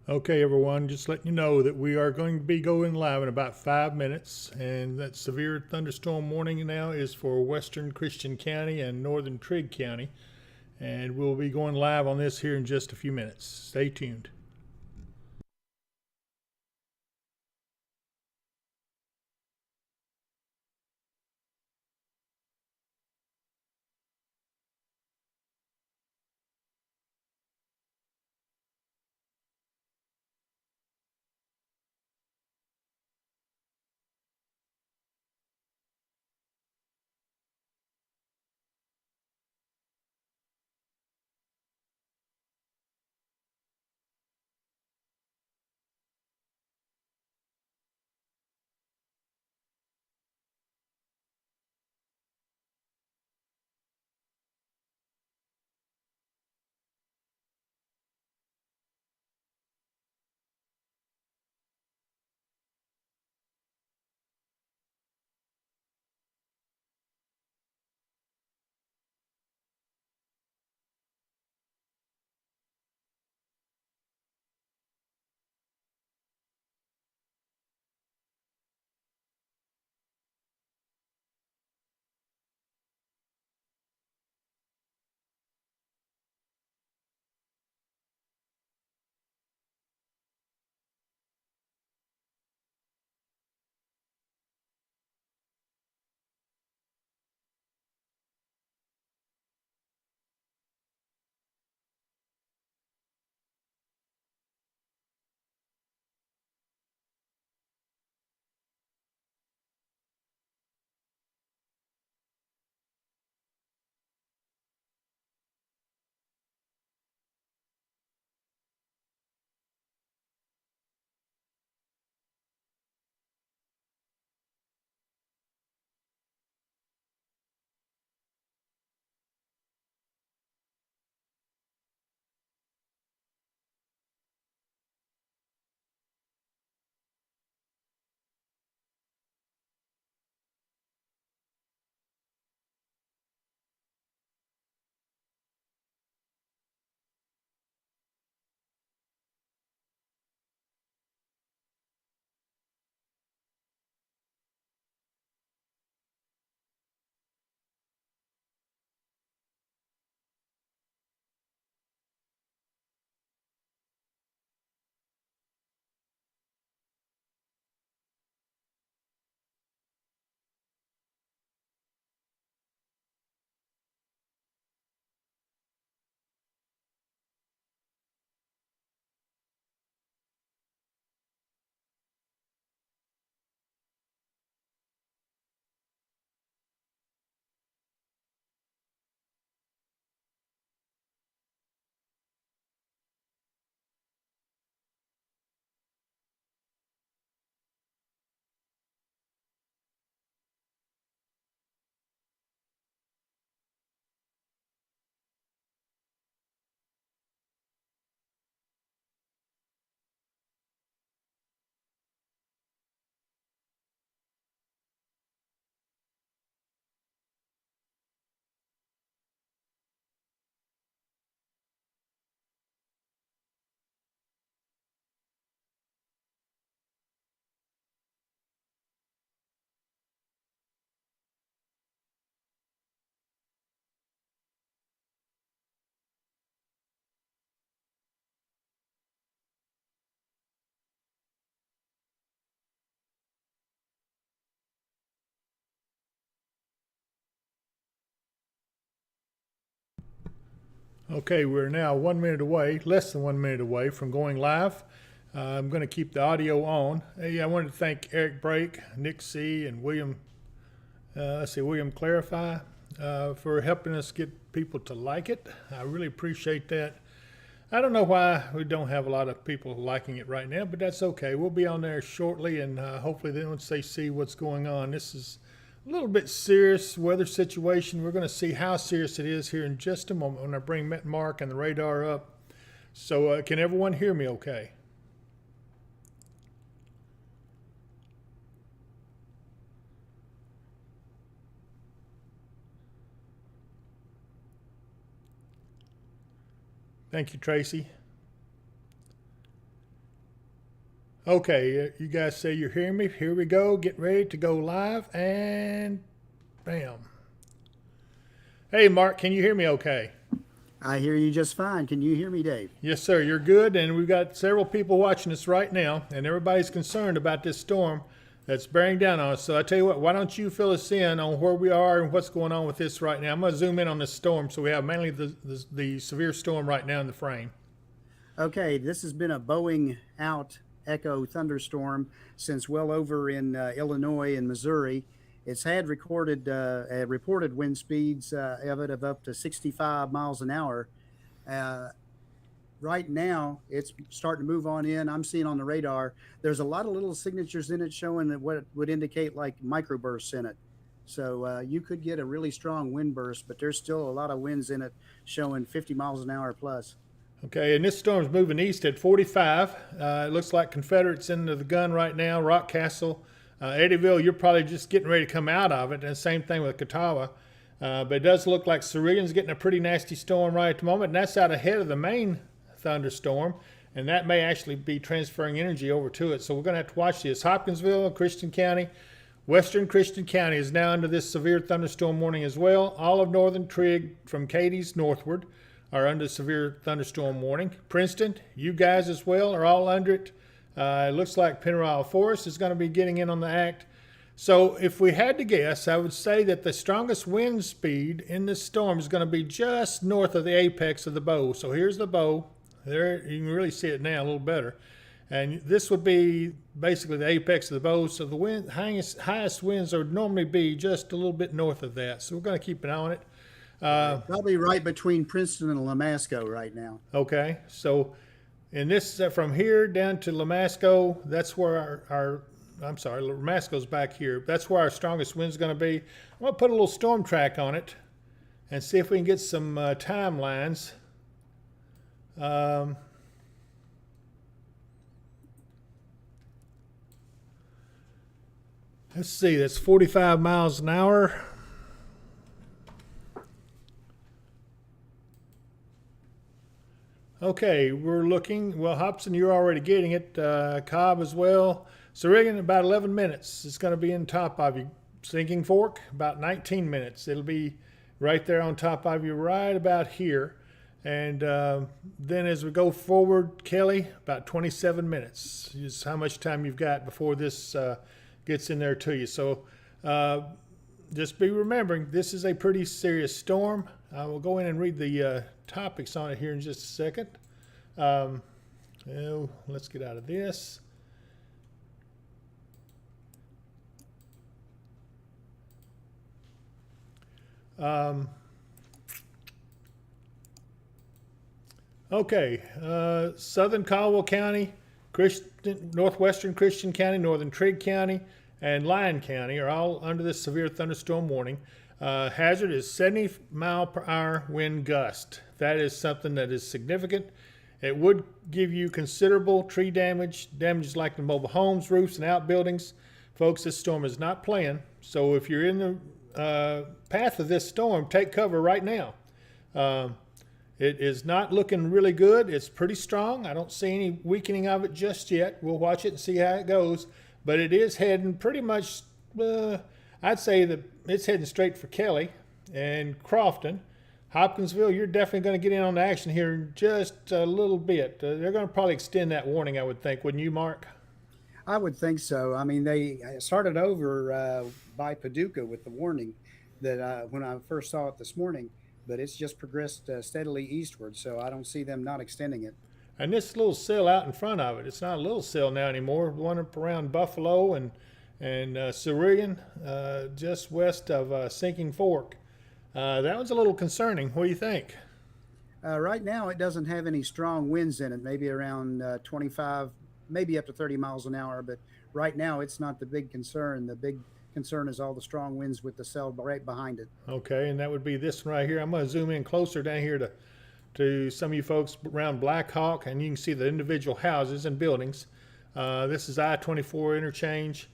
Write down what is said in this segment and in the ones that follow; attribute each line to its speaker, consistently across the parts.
Speaker 1: Okay, everyone, just letting you know that we are going to be going live in about 5 minutes, and that severe thunderstorm warning now is for Western Christian County and Northern Trigg County, and we'll be going live on this here in just a few minutes. Stay tuned. Okay, we're now 1 minute away, less than 1 minute away from going live. I'm going to keep the audio on. Hey, I wanted to thank Eric Brake, Nick C., and William Clarify for helping us get people to like it. I really appreciate that. I don't know why we don't have a lot of people liking it right now, but that's okay. We'll be on there shortly, and hopefully, then once they see what's going on, this is a little bit serious weather situation. We're going to see how serious it is here in just a moment when I bring Mark and the radar up. So, can everyone hear me okay? Thank you, Tracy. Okay, you guys say you're hearing me. Here we go. Get ready to go live, and bam. Hey, Mark, can you hear me okay?
Speaker 2: I hear you just fine. Can you hear me, Dave?
Speaker 1: Yes, sir. You're good, and we've got several people watching us right now, and everybody's concerned about this storm that's bearing down on us. So I tell you what, why don't you fill us in on where we are and what's going on with this right now? I'm going to zoom in on this storm, so we have mainly the severe storm right now in the frame.
Speaker 2: Okay, this has been a bowing out echo thunderstorm since well over in Illinois and Missouri. It's had reported wind speeds of it of up to 65 miles an hour. Uh, right now, it's starting to move on in. I'm seeing on the radar, there's a lot of little signatures in it showing that what would indicate like microbursts in it. So you could get a really strong wind burst, but there's still a lot of winds in it showing 50 miles an hour plus.
Speaker 1: Okay, and this storm's moving east at 45. It looks like Confederate's into the gun right now. Rock Castle, Eddyville, you're probably just getting ready to come out of it. And same thing with Catawba. But it does look like Cerulean's getting a pretty nasty storm right at the moment, and that's out ahead of the main thunderstorm. And that may actually be transferring energy over to it. So we're going to have to watch this. Hopkinsville, Christian County, western Christian County is now under this severe thunderstorm warning as well. All of northern Trigg from Cadiz northward are under severe thunderstorm warning. Princeton, you guys as well are all under it. It looks like Pennyroyal Forest is going to be getting in on the act. So if we had to guess, I would say that the strongest wind speed in this storm is going to be just north of the apex of the bow. So here's the bow. There, you can really see it now a little better. And this would be basically the apex of the bow. So the wind, highest winds would normally be just a little bit north of that. So we're going to keep an eye on it.
Speaker 2: Probably right between Princeton and Lamasco right now.
Speaker 1: Okay, so in this from here down to Lamasco, that's where I'm sorry, Lamasco's back here. That's where our strongest wind's going to be. I'm going to put a little storm track on it and see if we can get some timelines. Let's see, that's 45 miles an hour. Okay, we're looking. Well, Hobson, you're already getting it. Cobb as well. Cerulean, about 11 minutes. It's going to be in top of you. Sinking Fork, about 19 minutes. It'll be right there on top of you, right about here. And then as we go forward, Kelly, about 27 minutes is how much time you've got before this gets in there to you. So just be remembering, this is a pretty serious storm. I will go in and read the topics on it here in just a second. Let's get out of this. Okay, Southern Caldwell County, Northwestern Christian County, Northern Trigg County, and Lyon County are all under this severe thunderstorm warning. Hazard is 70 mile per hour wind gust. That is something that is significant. It would give you considerable tree damage, damages like the mobile homes, roofs, and outbuildings. Folks, this storm is not playing. So if you're in the path of this storm, take cover right now. It is not looking really good. It's pretty strong. I don't see any weakening of it just yet. We'll watch it and see how it goes. But it is heading pretty much, I'd say that it's heading straight for Kelly and Crofton. Hopkinsville, you're definitely going to get in on the action here in just a little bit. They're going to probably extend that warning, I would think. Wouldn't you, Mark?
Speaker 2: I would think so. I mean, they started over by Paducah with the warning that when I first saw it this morning, but it's just progressed steadily eastward. So I don't see them not extending it.
Speaker 1: And this little cell out in front of it, it's not a little cell now anymore. One up around Buffalo and Cerulean, just west of Sinking Fork. That one's a little concerning. What do you think?
Speaker 2: Right now, it doesn't have any strong winds in it, maybe around 25, maybe up to 30 miles an hour. But right now, it's not the big concern. The big concern is all the strong winds with the cell right behind it.
Speaker 1: Okay, and that would be this one right here. I'm going to zoom in closer down here to some of you folks around Black Hawk, and you can see the individual houses and buildings. This is I-24 interchange,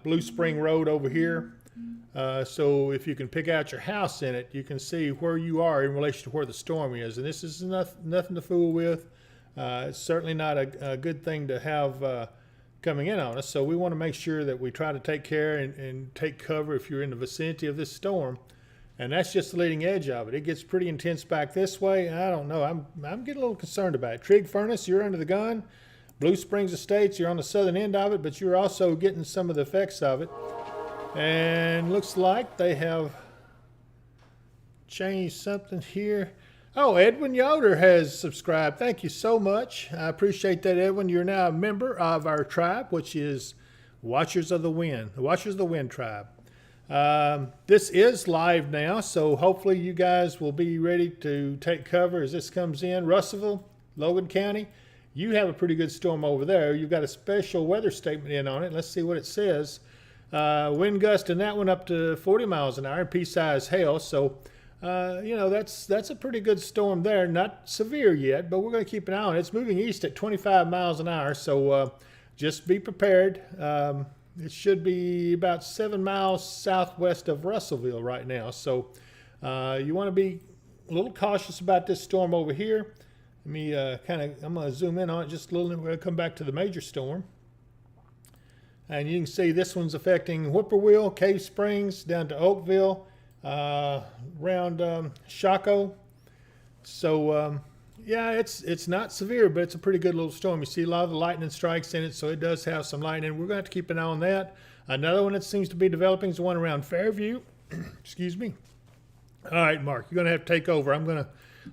Speaker 1: Blue Spring Road over here. So if you can pick out your house in it, you can see where you are in relation to where the storm is. And this is nothing to fool with. It's certainly not a good thing to have coming in on us. So we want to make sure that we try to take care and take cover if you're in the vicinity of this storm. And that's just the leading edge of it. It gets pretty intense back this way. I don't know. I'm getting a little concerned about it. Trigg Furnace, you're under the gun. Blue Springs Estates, you're on the southern end of it, but you're also getting some of the effects of it. And looks like they have changed something here. Oh, Edwin Yoder has subscribed. Thank you so much. I appreciate that, Edwin. You're now a member of our tribe, which is Watchers of the Wind, the Watchers of the Wind tribe. This is live now, so hopefully you guys will be ready to take cover as this comes in. Russellville, Logan County, you have a pretty good storm over there. You've got a special weather statement in on it. Let's see what it says. Wind gust in that one up to 40 miles an hour and pea-sized hail. So, you know, that's a pretty good storm there. Not severe yet, but we're going to keep an eye on it. It's moving east at 25 miles an hour, so just be prepared. It should be about 7 miles southwest of Russellville right now. So you want to be a little cautious about this storm over here. Let me I'm going to zoom in on it just a little, and we're going to come back to the major storm. And you can see this one's affecting Whippoorwill, Cave Springs, down to Oakville, around Shaco. So, yeah, it's not severe, but it's a pretty good little storm. You see a lot of the lightning strikes in it, so it does have some lightning. We're going to have to keep an eye on that. Another one that seems to be developing is the one around Fairview. Excuse me. All right, Mark, you're going to have to take over. I'm going to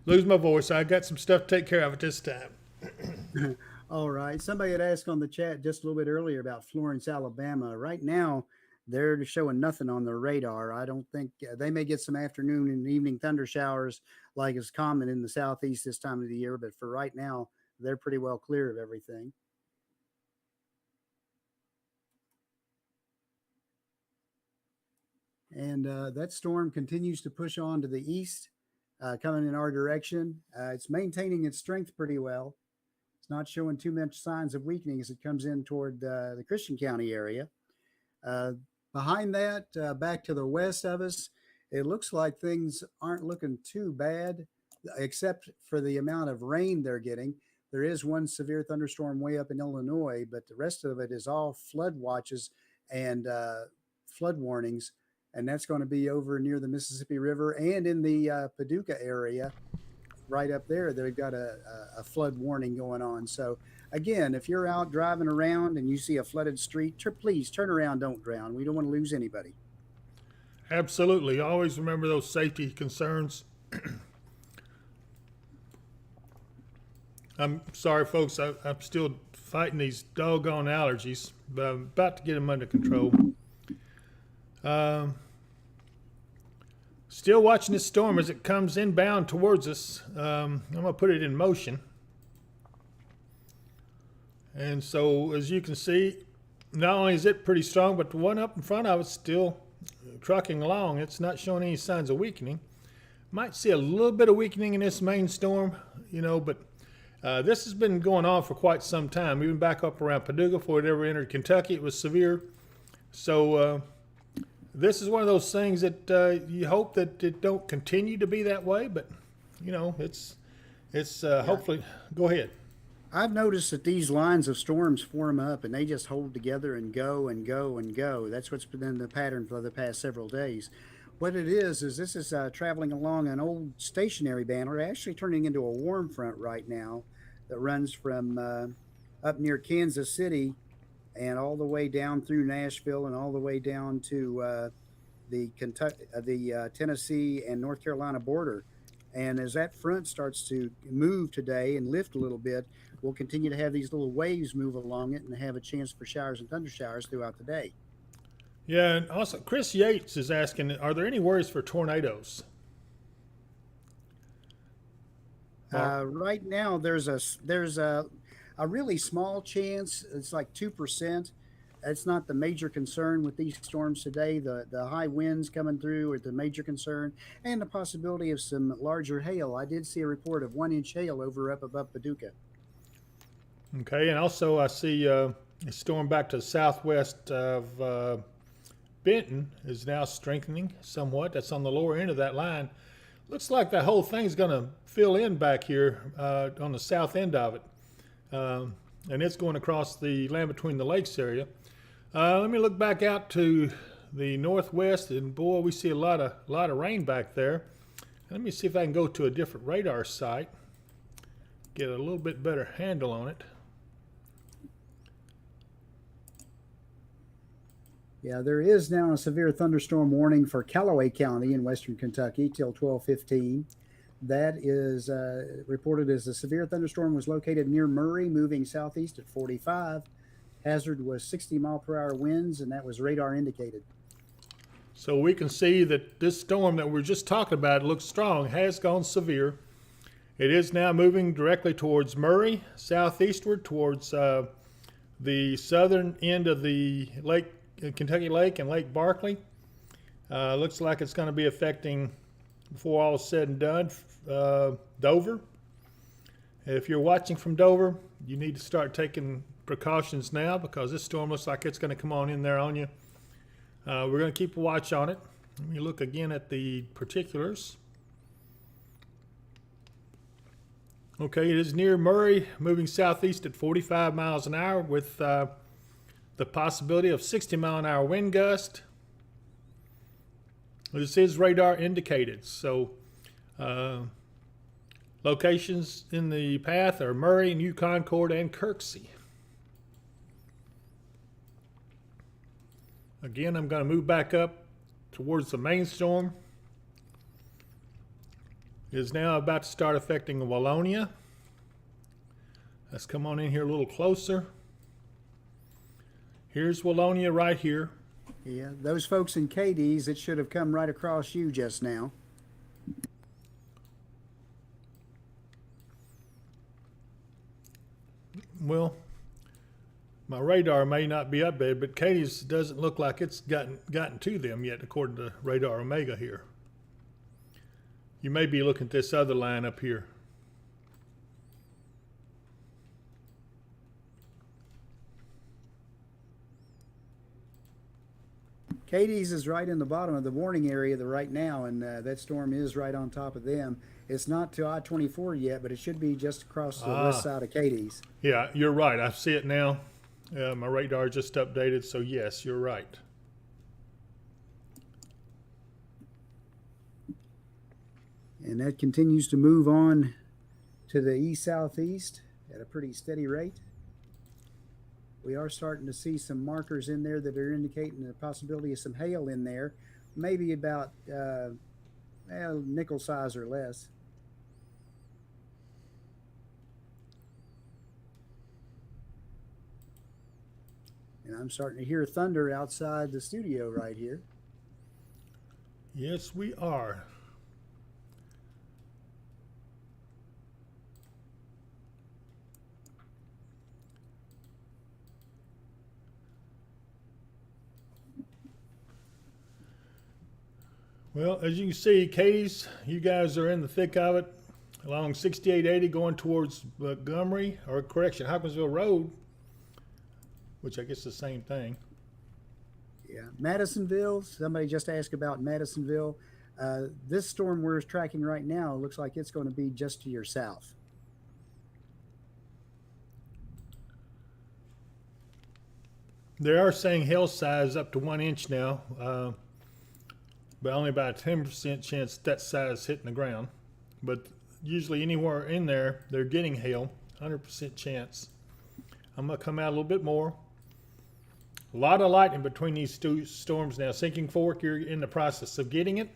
Speaker 1: lose my voice. I got some stuff to take care of at this time.
Speaker 2: All right. Somebody had asked on the chat just a little bit earlier about Florence, Alabama. Right now, they're showing nothing on their radar. I don't think they may get some afternoon and evening thunder showers like is common in the southeast this time of the year. But for right now, they're pretty well clear of everything. And that storm continues to push on to the east, coming in our direction. It's maintaining its strength pretty well. It's not showing too much signs of weakening as it comes in toward the Christian County area. Behind that, back to the west of us, it looks like things aren't looking too bad, except for the amount of rain they're getting. There is one severe thunderstorm way up in Illinois, but the rest of it is all flood watches and flood warnings. And that's going to be over near the Mississippi River and in the Paducah area. Right up there, they've got a flood warning going on. So, again, if you're out driving around and you see a flooded street, please turn around, don't drown. We don't want to lose anybody.
Speaker 1: Absolutely. Always remember those safety concerns. I'm sorry, folks. I'm still fighting these doggone allergies, but I'm about to get them under control. Still watching this storm as it comes inbound towards us. I'm going to put it in motion. And so, as you can see, not only is it pretty strong, but the one up in front of it's still trucking along. It's not showing any signs of weakening. Might see a little bit of weakening in this main storm, you know, but this has been going on for quite some time. Even back up around Paducah before it ever entered Kentucky, it was severe. So, this is one of those things that you hope that it don't continue to be that way, but you know, it's hopefully. Go ahead.
Speaker 2: I've noticed that these lines of storms form up and they just hold together and go and go and go. That's what's been the pattern for the past several days. What it is this is traveling along an old stationary band. We're actually turning into a warm front right now that runs from up near Kansas City and all the way down through Nashville and all the way down to the Tennessee and North Carolina border. And as that front starts to move today and lift a little bit, we'll continue to have these little waves move along it and have a chance for showers and thunder showers throughout the day.
Speaker 1: Yeah, and also Chris Yates is asking, are there any worries for tornadoes?
Speaker 2: Right now, there's a really small chance. It's like 2%. That's not the major concern with these storms today. The high winds coming through are the major concern, and the possibility of some larger hail. I did see a report of 1-inch hail up above Paducah.
Speaker 1: Okay, and also I see a storm back to the southwest of Benton is now strengthening somewhat. That's on the lower end of that line. Looks like that whole thing's going to fill in back here on the south end of it. and it's going across the land between the lakes area. Let me look back out to the northwest, and boy, we see a lot of rain back there. Let me see if I can go to a different radar site, get a little bit better handle on it.
Speaker 2: Yeah, there is now a severe thunderstorm warning for Callaway County in western Kentucky till 12:15. That is reported as a severe thunderstorm was located near Murray, moving southeast at 45. Hazard was 60-mile-per-hour winds, and that was radar indicated.
Speaker 1: So we can see that this storm that we're just talking about looks strong, has gone severe. It is now moving directly towards Murray, southeastward towards the southern end of the lake, Kentucky Lake and Lake Barkley. Looks like it's going to be affecting, before all is said and done, Dover. If you're watching from Dover, you need to start taking precautions now, because this storm looks like it's going to come on in there on you. We're going to keep a watch on it. Let me look again at the particulars. Okay, it is near Murray, moving southeast at 45 miles an hour with the possibility of 60-mile-an-hour wind gust. This is radar indicated, so locations in the path are Murray, New Concord, and Kirksey. Again, I'm going to move back up towards the main storm. It is now about to start affecting Wallonia. Let's come on in here a little closer. Here's Wallonia right here.
Speaker 2: Yeah, those folks in Cadiz, it should have come right across you just now.
Speaker 1: Well, my radar may not be updated, but Cadiz doesn't look like it's gotten to them yet, according to Radar Omega here. You may be looking at this other line up here.
Speaker 2: Cadiz is right in the bottom of the warning area right now, and that storm is right on top of them. It's not to I-24 yet, but it should be just across the west side of Cadiz.
Speaker 1: Yeah, you're right. I see it now. My radar just updated, so yes, you're right.
Speaker 2: And that continues to move on to the east-southeast at a pretty steady rate. We are starting to see some markers in there that are indicating the possibility of some hail in there, maybe about nickel size or less. And I'm starting to hear thunder outside the studio right here.
Speaker 1: Yes, we are. Well, as you can see, Cadiz, you guys are in the thick of it along 6880 going towards Montgomery, or correction, Hopkinsville Road, which I guess is the same thing.
Speaker 2: Yeah, Madisonville, somebody just asked about Madisonville. This storm we're tracking right now looks like it's going to be just to your south.
Speaker 1: They are saying hail size up to 1 inch now, but only about a 10% chance that size hitting the ground. But usually anywhere in there, they're getting hail, 100% chance. I'm going to come out a little bit more. A lot of lightning between these two storms now. Sinking Fork, you're in the process of getting it.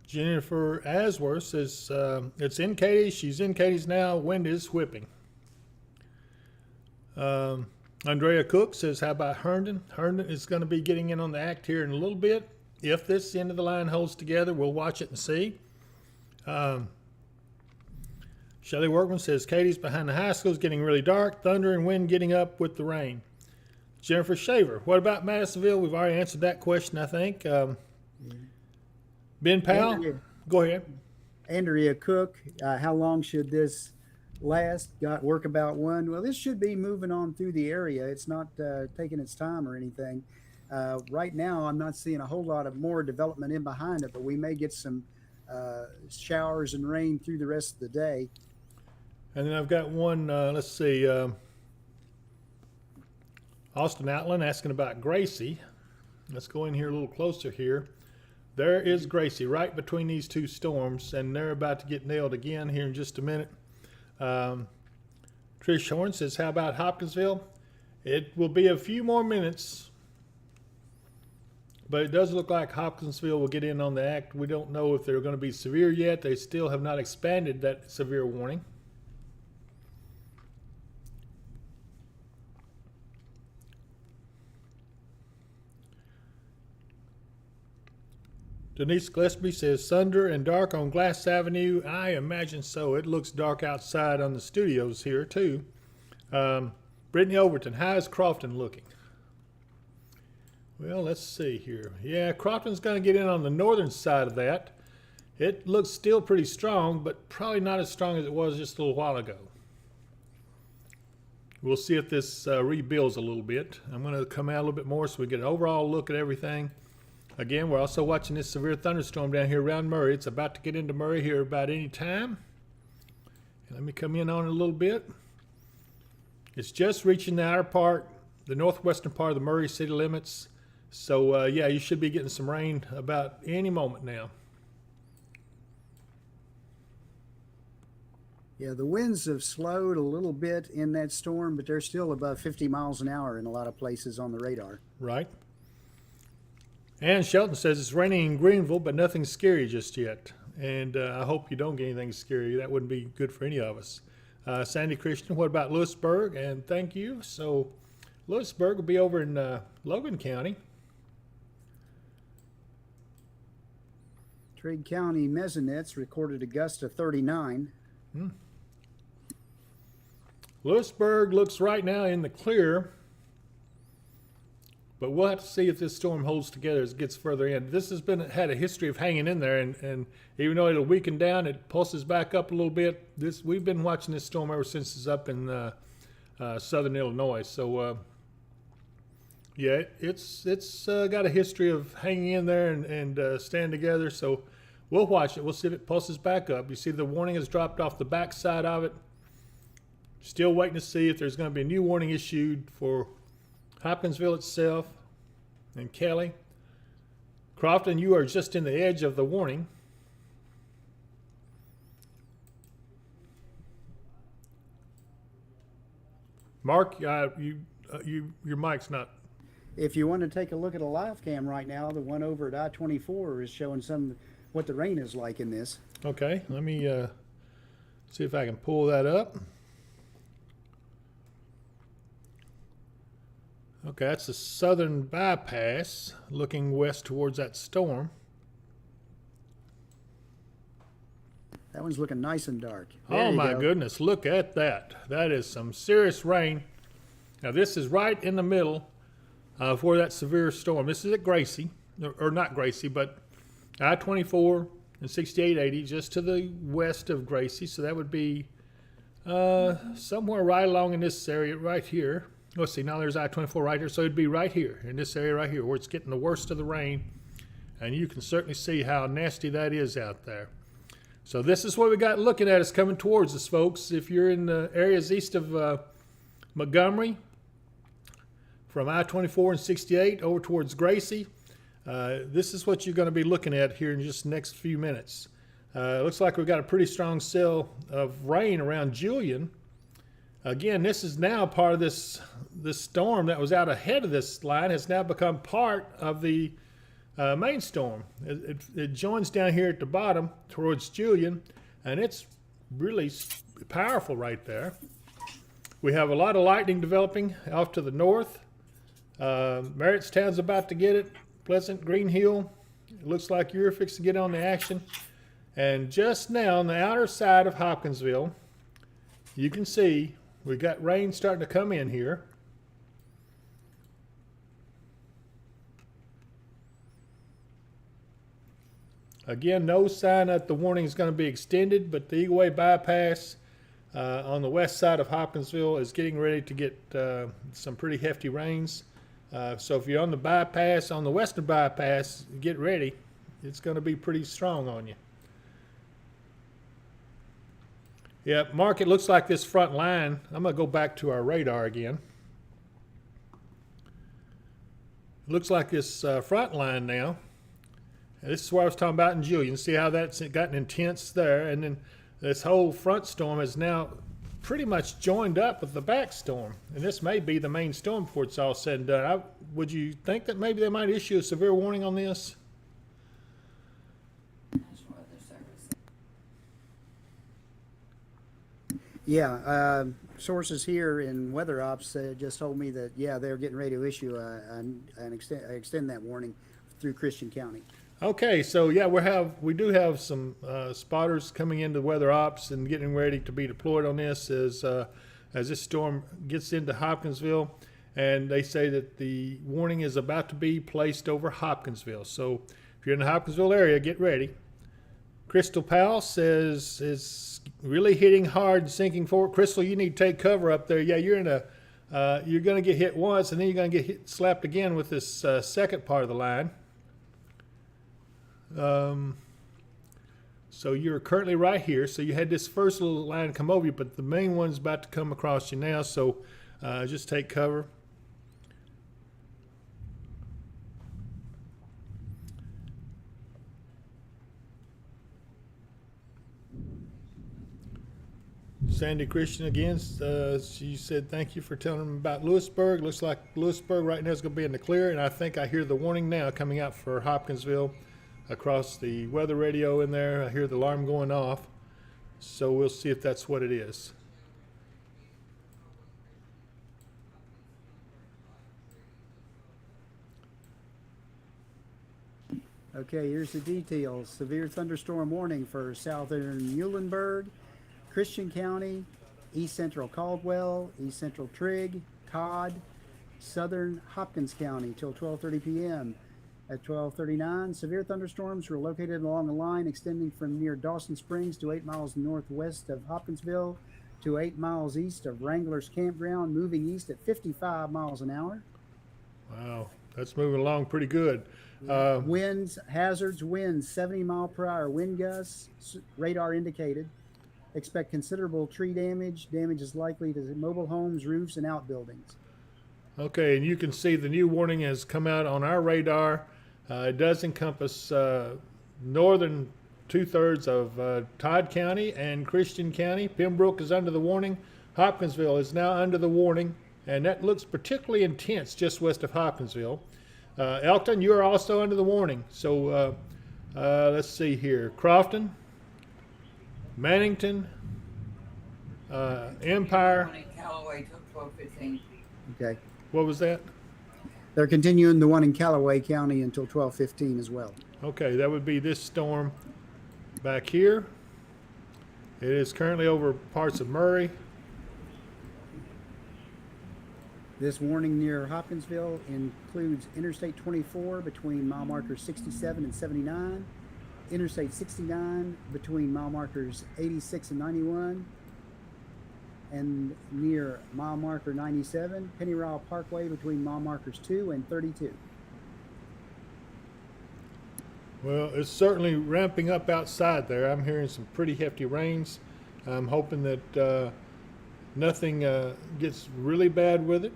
Speaker 1: Jennifer Asworth says it's in Cadiz. She's in Cadiz now. Wind is whipping. Andrea Cook says, how about Herndon? Herndon is going to be getting in on the act here in a little bit. If this end of the line holds together, we'll watch it and see. Shelley Workman says, Cadiz behind the high school is getting really dark. Thunder and wind getting up with the rain. Jennifer Shaver, what about Madisonville? We've already answered that question, I think. Ben Powell, go ahead.
Speaker 2: Andrea Cook, how long should this last? Got work about one. Well, this should be moving on through the area. It's not taking its time or anything. Right now, I'm not seeing a whole lot of more development in behind it, but we may get some showers and rain through the rest of the day.
Speaker 1: And then I've got one, let's see, Austin Outland asking about Gracie. Let's go in here a little closer here. There is Gracie right between these two storms, and they're about to get nailed again here in just a minute. Trish Horn says, how about Hopkinsville? It will be a few more minutes, but it does look like Hopkinsville will get in on the act. We don't know if they're going to be severe yet. They still have not expanded that severe warning. Denise Gillespie says, thunder and dark on Glass Avenue. I imagine so. It looks dark outside on the studios here, too. Brittany Overton, how is Crofton looking? Well, let's see here. Yeah, Crofton's going to get in on the northern side of that. It looks still pretty strong, but probably not as strong as it was just a little while ago. We'll see if this rebuilds a little bit. I'm going to come out a little bit more so we get an overall look at everything. Again, we're also watching this severe thunderstorm down here around Murray. It's about to get into Murray here about any time. Let me come in on it a little bit. It's just reaching the outer part, the northwestern part of the Murray city limits. So, yeah, you should be getting some rain about any moment now.
Speaker 2: Yeah, the winds have slowed a little bit in that storm, but they're still above 50 miles an hour in a lot of places on the radar.
Speaker 1: Right. And Shelton says it's raining in Greenville, but nothing scary just yet. And I hope you don't get anything scary. That wouldn't be good for any of us. Sandy Christian, what about Lewisburg? And thank you. So Lewisburg will be over in Logan County.
Speaker 2: Trigg County Mezzanets recorded a gust of 39.
Speaker 1: Lewisburg looks right now in the clear. But we'll have to see if this storm holds together as it gets further in. This has had a history of hanging in there, and even though it'll weaken down, it pulses back up a little bit. We've been watching this storm ever since it's up in southern Illinois. So, yeah, it's got a history of hanging in there and staying together. So we'll watch it. We'll see if it pulses back up. You see the warning has dropped off the back side of it. Still waiting to see if there's going to be a new warning issued for Hopkinsville itself and Kelly. Crofton, you are just in the edge of the warning. Mark, your mic's not.
Speaker 2: If you want to take a look at a live cam right now, the one over at I-24 is showing what the rain is like in this.
Speaker 1: Okay, let me see if I can pull that up. Okay, that's the southern bypass looking west towards that storm.
Speaker 2: That one's looking nice and dark.
Speaker 1: Oh my goodness, look at that. That is some serious rain. Now this is right in the middle of where that severe storm. This is at Gracie, or not Gracie, but I-24 and 6880 just to the west of Gracie. So that would be somewhere right along in this area right here. Let's see, now there's I-24 right here, so it'd be right here, in this area right here, where it's getting the worst of the rain, and you can certainly see how nasty that is out there. So this is what we got looking at us coming towards us, folks. If you're in the areas east of Montgomery, from I-24 and 68 over towards Gracie, this is what you're going to be looking at here in just the next few minutes. It looks like we've got a pretty strong cell of rain around Julian. Again, this is now part of this storm that was out ahead of this line has now become part of the main storm. It joins down here at the bottom towards Julian, and it's really powerful right there. We have a lot of lightning developing off to the north. Merrittstown's about to get it. Pleasant, Green Hill. It looks like you're fixing to get on the action. And just now on the outer side of Hopkinsville, you can see we got rain starting to come in here. Again, no sign that the warning is going to be extended, but the Eagle Way bypass on the west side of Hopkinsville is getting ready to get some pretty hefty rains. So if you're on the bypass, on the western bypass, get ready. It's going to be pretty strong on you. Yeah, Mark, it looks like this front line, I'm going to go back to our radar again. It looks like this front line now. And this is what I was talking about in Julian. See how that's gotten intense there. And then this whole front storm is now pretty much joined up with the back storm. And this may be the main storm before it's all said and done. Would you think that maybe they might issue a severe warning on this?
Speaker 2: Yeah, sources here in weather ops just told me that, yeah, they're getting ready to issue extend that warning through Christian County.
Speaker 1: Okay, so yeah, we do have some spotters coming into weather ops and getting ready to be deployed on this as this storm gets into Hopkinsville, and they say that the warning is about to be placed over Hopkinsville. So if you're in the Hopkinsville area, get ready. Crystal Powell says it's really hitting hard and sinking forward. Crystal, you need to take cover up there. Yeah, you're going to get hit once, and then you're going to get slapped again with this second part of the line. So you're currently right here. So you had this first little line come over you, but the main one's about to come across you now. So just take cover. Sandy Christian again, she said thank you for telling them about Lewisburg. Looks like Lewisburg right now is going to be in the clear, and I think I hear the warning now coming out for Hopkinsville across the weather radio in there. I hear the alarm going off, so we'll see if that's what it is.
Speaker 2: Okay, here's the details. Severe thunderstorm warning for southern Muhlenberg, Christian County, East Central Caldwell, East Central Trigg, Todd, Southern Hopkins County till 12:30 p.m. At 12:39, severe thunderstorms were located along a line extending from near Dawson Springs to 8 miles northwest of Hopkinsville to 8 miles east of Wrangler's Campground, moving east at 55 miles an hour.
Speaker 1: Wow, that's moving along pretty good.
Speaker 2: Winds, hazards, winds, 70 mile per hour wind gusts, radar indicated. Expect considerable tree damage. Damage is likely to mobile homes, roofs, and outbuildings.
Speaker 1: Okay, and you can see the new warning has come out on our radar. It does encompass northern 2/3 of Todd County and Christian County. Pembroke is under the warning. Hopkinsville is now under the warning, and that looks particularly intense just west of Hopkinsville. Elkton, you are also under the warning. So let's see here. Crofton, Mannington, Empire.
Speaker 3: Callaway till 12:15.
Speaker 2: Okay.
Speaker 1: What was that?
Speaker 2: They're continuing the one in Callaway County until 12:15 as well.
Speaker 1: Okay, that would be this storm back here. It is currently over parts of Murray.
Speaker 2: This warning near Hopkinsville includes Interstate 24 between mile markers 67 and 79, Interstate 69 between mile markers 86 and 91, and near mile marker 97, Pennyroyal Parkway between mile markers 2 and 32.
Speaker 1: Well, it's certainly ramping up outside there. I'm hearing some pretty hefty rains. I'm hoping that nothing gets really bad with it.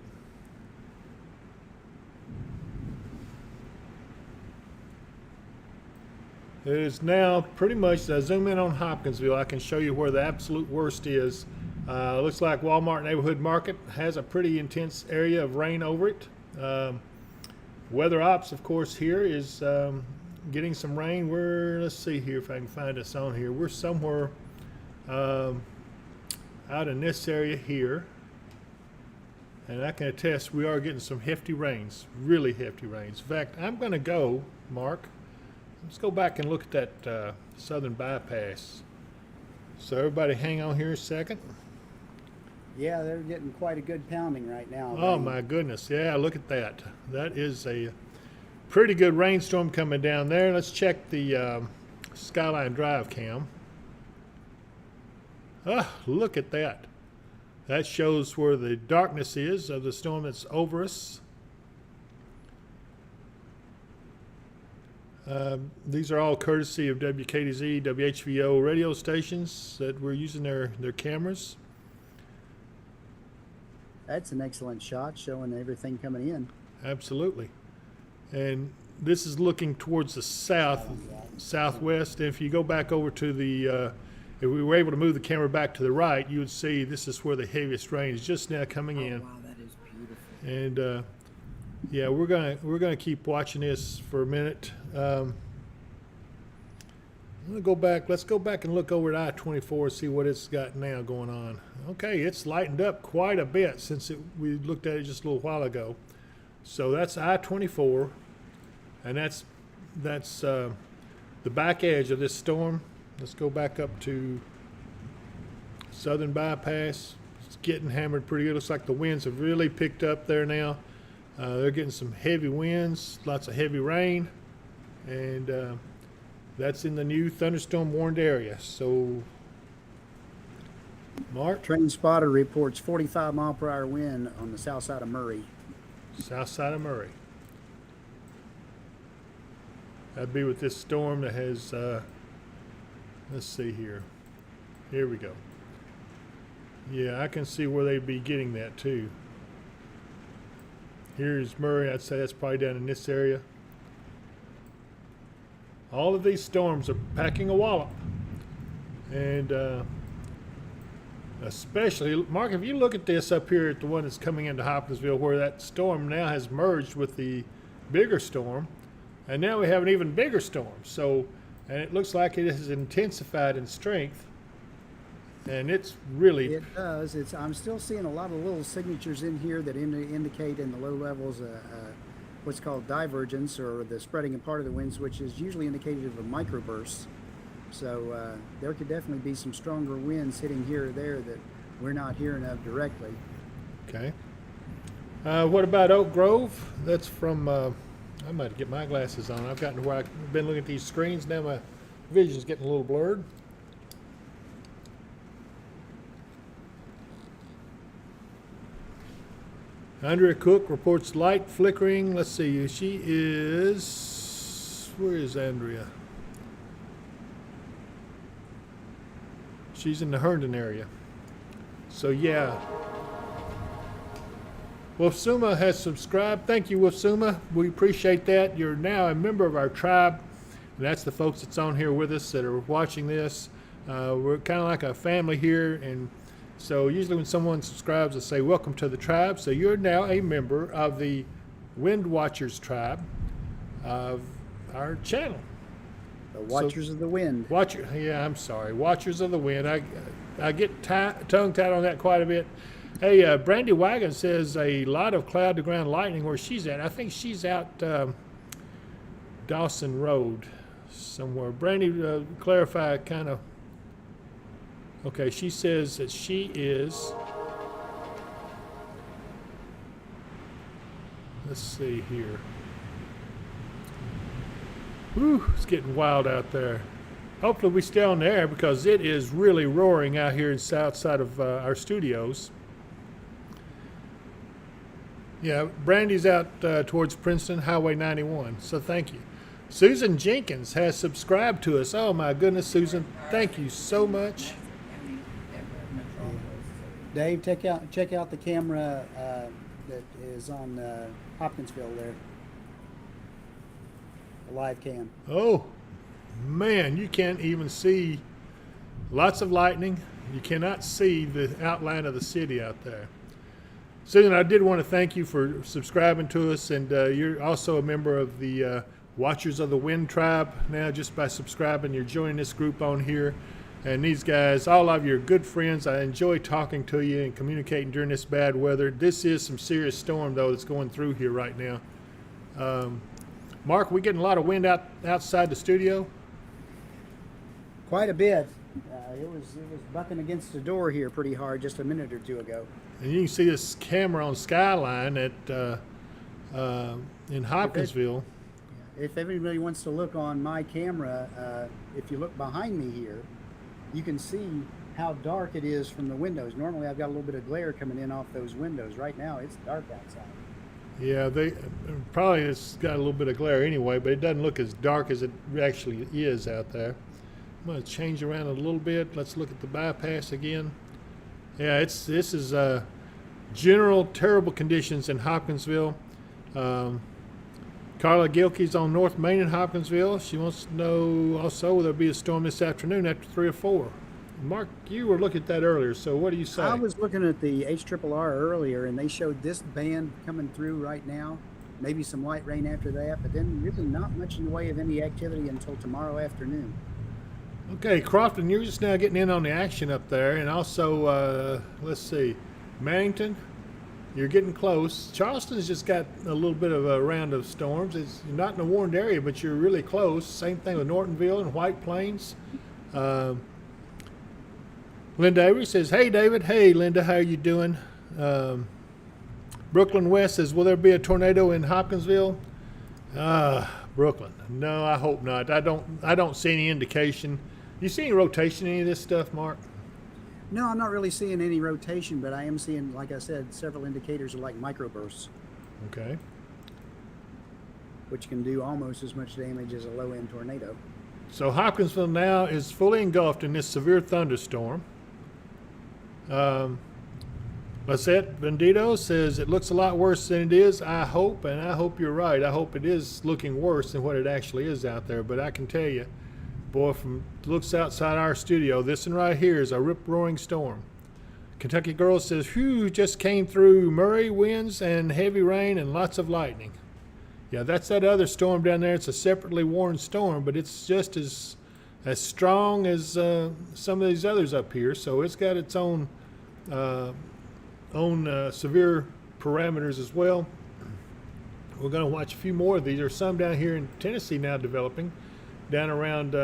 Speaker 1: It is now pretty much, I zoom in on Hopkinsville, I can show you where the absolute worst is. Looks like Walmart Neighborhood Market has a pretty intense area of rain over it. Weather ops, of course, here is getting some rain. Let's see here if I can find us on here. We're somewhere out in this area here. And I can attest we are getting some hefty rains, really hefty rains. In fact, I'm going to go, Mark, let's go back and look at that southern bypass. So everybody hang on here a second.
Speaker 2: Yeah, they're getting quite a good pounding right now.
Speaker 1: Oh my goodness, yeah, look at that. That is a pretty good rainstorm coming down there. Let's check the Skyline Drive cam. Ah, look at that. That shows where the darkness is of the storm that's over us. These are all courtesy of WKDZ, WHVO radio stations that we're using their cameras.
Speaker 2: That's an excellent shot showing everything coming in.
Speaker 1: Absolutely. And this is looking towards the southwest. And if you go back over to the, if we were able to move the camera back to the right, you would see this is where the heaviest rain is just now coming in.
Speaker 3: Wow, that is beautiful.
Speaker 1: And yeah, we're gonna keep watching this for a minute. I'm gonna go back. Let's go back and look over at I-24, see what it's got now going on. Okay, it's lightened up quite a bit since we looked at it just a little while ago. So that's I-24, and that's the back edge of this storm. Let's go back up to Southern Bypass. It's getting hammered pretty good. Looks like the winds have really picked up there now. They're getting some heavy winds, lots of heavy rain, and that's in the new thunderstorm warned area. So, Mark?
Speaker 2: Train spotter reports 45-mile-per-hour wind on the south side of Murray.
Speaker 1: South side of Murray. That'd be with this storm that has, let's see here. Here we go. Yeah, I can see where they'd be getting that too. Here's Murray. I'd say that's probably down in this area. All of these storms are packing a wallop. And especially, Mark, if you look at this up here at the one that's coming into Hopkinsville, where that storm now has merged with the bigger storm, and now we have an even bigger storm. So, and it looks like it has intensified in strength, and it's really.
Speaker 2: It does. I'm still seeing a lot of little signatures in here that indicate in the low levels what's called divergence, or the spreading apart of the winds, which is usually indicative of microbursts. So there could definitely be some stronger winds hitting here or there that we're not hearing of directly.
Speaker 1: Okay. What about Oak Grove? That's from, I might get my glasses on. I've gotten to where I've been looking at these screens. Now my vision's getting a little blurred. Andrea Cook reports light flickering. Let's see. She is, where is Andrea? She's in the Herndon area. So yeah. Wolfsuma has subscribed. Thank you, Wolfsuma. We appreciate that. You're now a member of our tribe. And that's the folks that's on here with us that are watching this. We're kind of like a family here. And so usually when someone subscribes, I say, welcome to the tribe. So you're now a member of the Wind Watchers tribe of our channel.
Speaker 2: The Watchers of the Wind.
Speaker 1: Yeah, I'm sorry. Watchers of the Wind. I get tongue-tied on that quite a bit. Hey, Brandy Wagon says a lot of cloud-to-ground lightning where she's at. I think she's out Dawson Road somewhere. Brandy, clarify kind of. Okay, she says that she is. Let's see here. Whew, it's getting wild out there. Hopefully we stay on the air because it is really roaring out here in the south side of our studios. Yeah, Brandy's out towards Princeton, Highway 91, so thank you. Susan Jenkins has subscribed to us. Oh my goodness, Susan, thank you so much.
Speaker 2: Dave, check out the camera that is on Hopkinsville there. The live cam.
Speaker 1: Oh, man, you can't even see. Lots of lightning. You cannot see the outline of the city out there. Susan, I did want to thank you for subscribing to us, and you're also a member of the Watchers of the Wind tribe now just by subscribing. You're joining this group on here. And these guys, all of you are good friends. I enjoy talking to you and communicating during this bad weather. This is some serious storm, though, that's going through here right now. Mark, we getting a lot of wind outside the studio?
Speaker 2: Quite a bit. It was bucking against the door here pretty hard just a minute or two ago.
Speaker 1: And you can see this camera on Skyline in Hopkinsville.
Speaker 2: If everybody wants to look on my camera, if you look behind me here, you can see how dark it is from the windows. Normally I've got a little bit of glare coming in off those windows. Right now it's dark outside.
Speaker 1: Yeah, they probably it's got a little bit of glare anyway, but it doesn't look as dark as it actually is out there. I'm going to change around a little bit. Let's look at the bypass again. Yeah, this is general terrible conditions in Hopkinsville. Carla Gilkey's on North Main in Hopkinsville. She wants to know also will there be a storm this afternoon after 3 or 4. Mark, you were looking at that earlier, so what do you say?
Speaker 2: I was looking at the HRRR earlier, and they showed this band coming through right now. Maybe some light rain after that, but then really not much in the way of any activity until tomorrow afternoon.
Speaker 1: Okay, Crofton, you're just now getting in on the action up there, and also, let's see, Mannington, you're getting close. Charleston's just got a little bit of a round of storms. It's not in a warned area, but you're really close. Same thing with Nortonville and White Plains. Linda Avery says, hey, David. Hey, Linda, how are you doing? Brooklyn West says, will there be a tornado in Hopkinsville? Brooklyn. No, I hope not. I don't see any indication. You see any rotation in any of this stuff, Mark?
Speaker 2: No, I'm not really seeing any rotation, but I am seeing, like I said, several indicators of like microbursts,
Speaker 1: Okay.
Speaker 2: which can do almost as much damage as a low-end tornado.
Speaker 1: So Hopkinsville now is fully engulfed in this severe thunderstorm. Lissette Bendito says it looks a lot worse than it is. I hope you're right. I hope it is looking worse than what it actually is out there. But I can tell you, boy, from looks outside our studio, this one right here is a rip-roaring storm. Kentucky Girl says, whew, just came through Murray winds and heavy rain and lots of lightning. Yeah, that's that other storm down there. It's a separately warned storm, but it's just as strong as some of these others up here. So it's got its own severe parameters as well. We're going to watch a few more of these. There's some down here in Tennessee now developing, down around,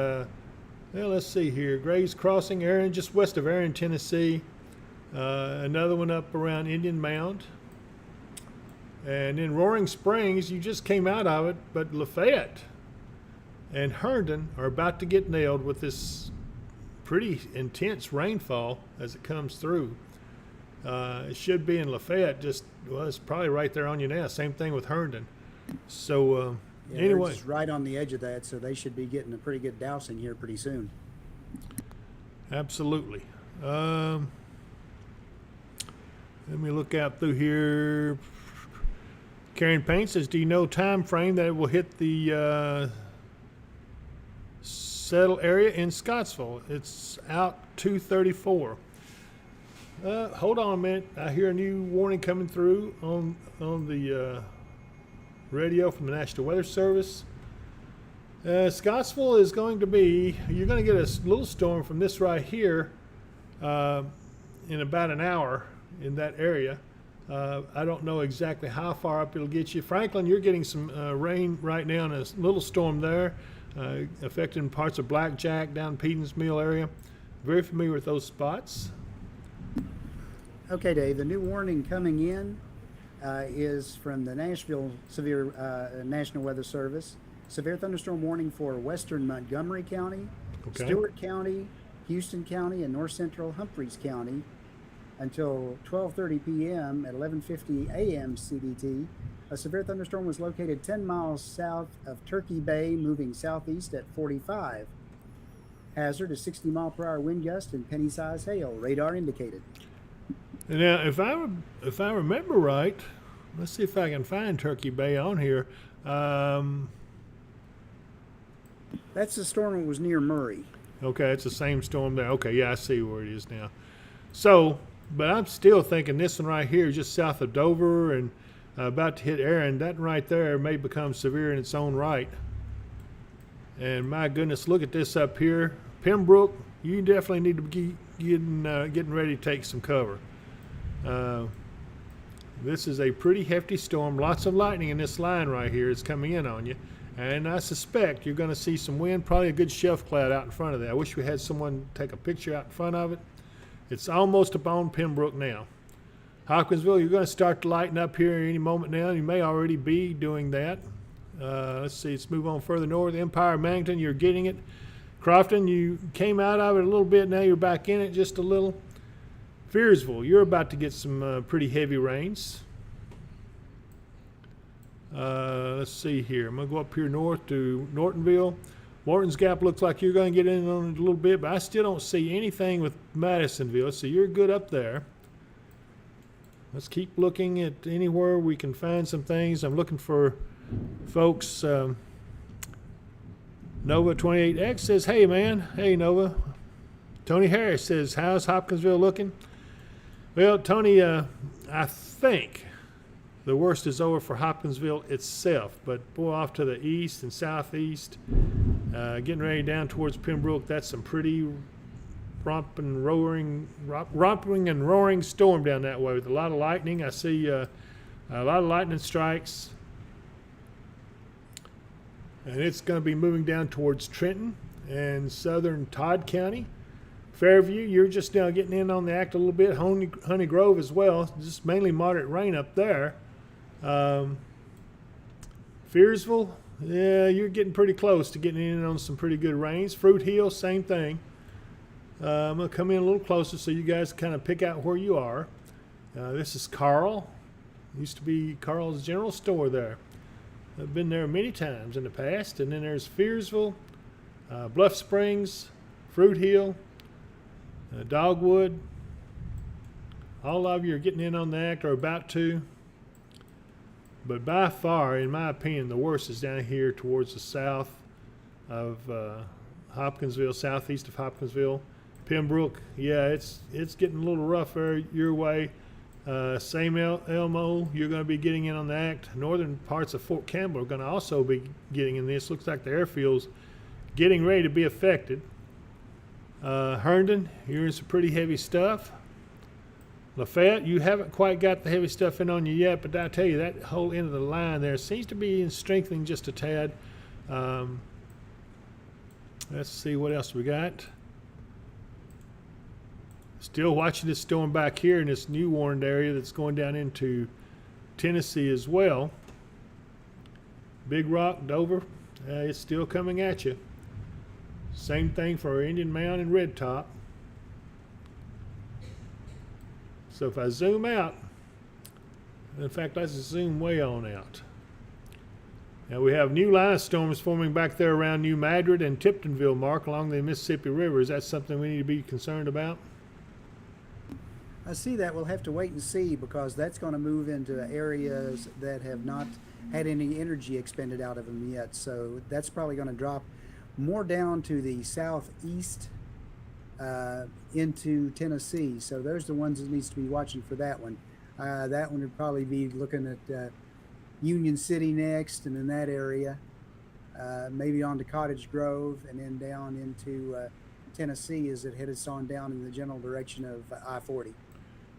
Speaker 1: let's see here, Grays Crossing, Aaron, just west of Aaron, Tennessee. Another one up around Indian Mound. And in Roaring Springs, you just came out of it, but Lafayette and Herndon are about to get nailed with this pretty intense rainfall as it comes through. It should be in Lafayette, it's probably right there on you now. Same thing with Herndon. So
Speaker 2: Yeah,
Speaker 1: anyway.
Speaker 2: they're just right on the edge of that, so they should be getting a pretty good dousing here pretty soon.
Speaker 1: Absolutely. Let me look out through here. Karen Payne says, do you know time frame that it will hit the settle area in Scottsville? It's out 2:34. Hold on a minute. I hear a new warning coming through on the radio from the National Weather Service. Scottsville is going to be, you're going to get a little storm from this right here in about an hour in that area. I don't know exactly how far up it'll get you. Franklin, you're getting some rain right now, and a little storm there affecting parts of Blackjack down Pedon's Mill area. Very familiar with those spots.
Speaker 2: Okay, Dave, the new warning coming in is from the Nashville National Weather Service. Severe thunderstorm warning for western Montgomery County,
Speaker 1: Okay.
Speaker 2: Stewart County, Houston County, and north central Humphreys County until 12:30 p.m. at 11:50 a.m. CDT. A severe thunderstorm was located 10 miles south of Turkey Bay, moving southeast at 45. Hazard is 60-mile-per-hour wind gust and penny-size hail. Radar indicated.
Speaker 1: Now, if I remember right, let's see if I can find Turkey Bay on here.
Speaker 2: That's the storm that was near Murray.
Speaker 1: Okay, it's the same storm there. Okay, yeah, I see where it is now. So, but I'm still thinking this one right here, just south of Dover and about to hit Aaron. That right there may become severe in its own right. And my goodness, look at this up here. Pembroke, you definitely need to be getting ready to take some cover. This is a pretty hefty storm. Lots of lightning in this line right here is coming in on you. And I suspect you're going to see some wind, probably a good shelf cloud out in front of that. I wish we had someone take a picture out in front of it. It's almost upon Pembroke now. Hopkinsville, you're going to start to lighten up here any moment now. You may already be doing that. Let's see, let's move on further north. Empire, Mannington, you're getting it. Crofton, you came out of it a little bit. Now you're back in it just a little. Fearsville, you're about to get some pretty heavy rains. Let's see here. I'm going to go up here north to Nortonville. Morton's Gap looks like you're going to get in on it a little bit, but I still don't see anything with Madisonville. So you're good up there. Let's keep looking at anywhere we can find some things. I'm looking for folks. Nova 28X says, hey, man. Hey, Nova. Tony Harris says, how's Hopkinsville looking? Well, Tony, I think the worst is over for Hopkinsville itself, but boy, off to the east and southeast, getting ready down towards Pembroke, that's some pretty romping and roaring storm down that way with a lot of lightning. I see a lot of lightning strikes, and it's going to be moving down towards Trenton and southern Todd County. Fairview, you're just now getting in on the act a little bit. Honey Grove as well, just mainly moderate rain up there. Fearsville, yeah, you're getting pretty close to getting in on some pretty good rains. Fruit Hill, same thing. I'm going to come in a little closer so you guys kind of pick out where you are. This is Carl. Used to be Carl's General Store there. I've been there many times in the past. And then there's Fearsville, Bluff Springs, Fruit Hill, Dogwood. All of you are getting in on the act or about to. But by far, in my opinion, the worst is down here towards the south of Hopkinsville, southeast of Hopkinsville. Pembroke, yeah, it's getting a little rough there your way. Same Elmo, you're going to be getting in on the act. Northern parts of Fort Campbell are going to also be getting in this. Looks like the airfield's getting ready to be affected. Herndon, you're in some pretty heavy stuff. Lafayette, you haven't quite got the heavy stuff in on you yet, but I tell you, that whole end of the line there seems to be strengthening just a tad. Let's see what else we got. Still watching this storm back here in this new warned area that's going down into Tennessee as well. Big Rock, Dover, it's still coming at you. Same thing for Indian Mound and Red Top. So if I zoom out, in fact, let's zoom way on out. Now we have new line storms forming back there around New Madrid and Tiptonville, Mark, along the Mississippi River. Is that something we need to be concerned about?
Speaker 2: I see that. We'll have to wait and see because that's going to move into areas that have not had any energy expended out of them yet. So that's probably going to drop more down to the southeast into Tennessee. So those are the ones that needs to be watching for that one. That one would probably be looking at Union City next, and in that area, maybe on to Cottage Grove, and then down into Tennessee as it heads on down in the general direction of I-40.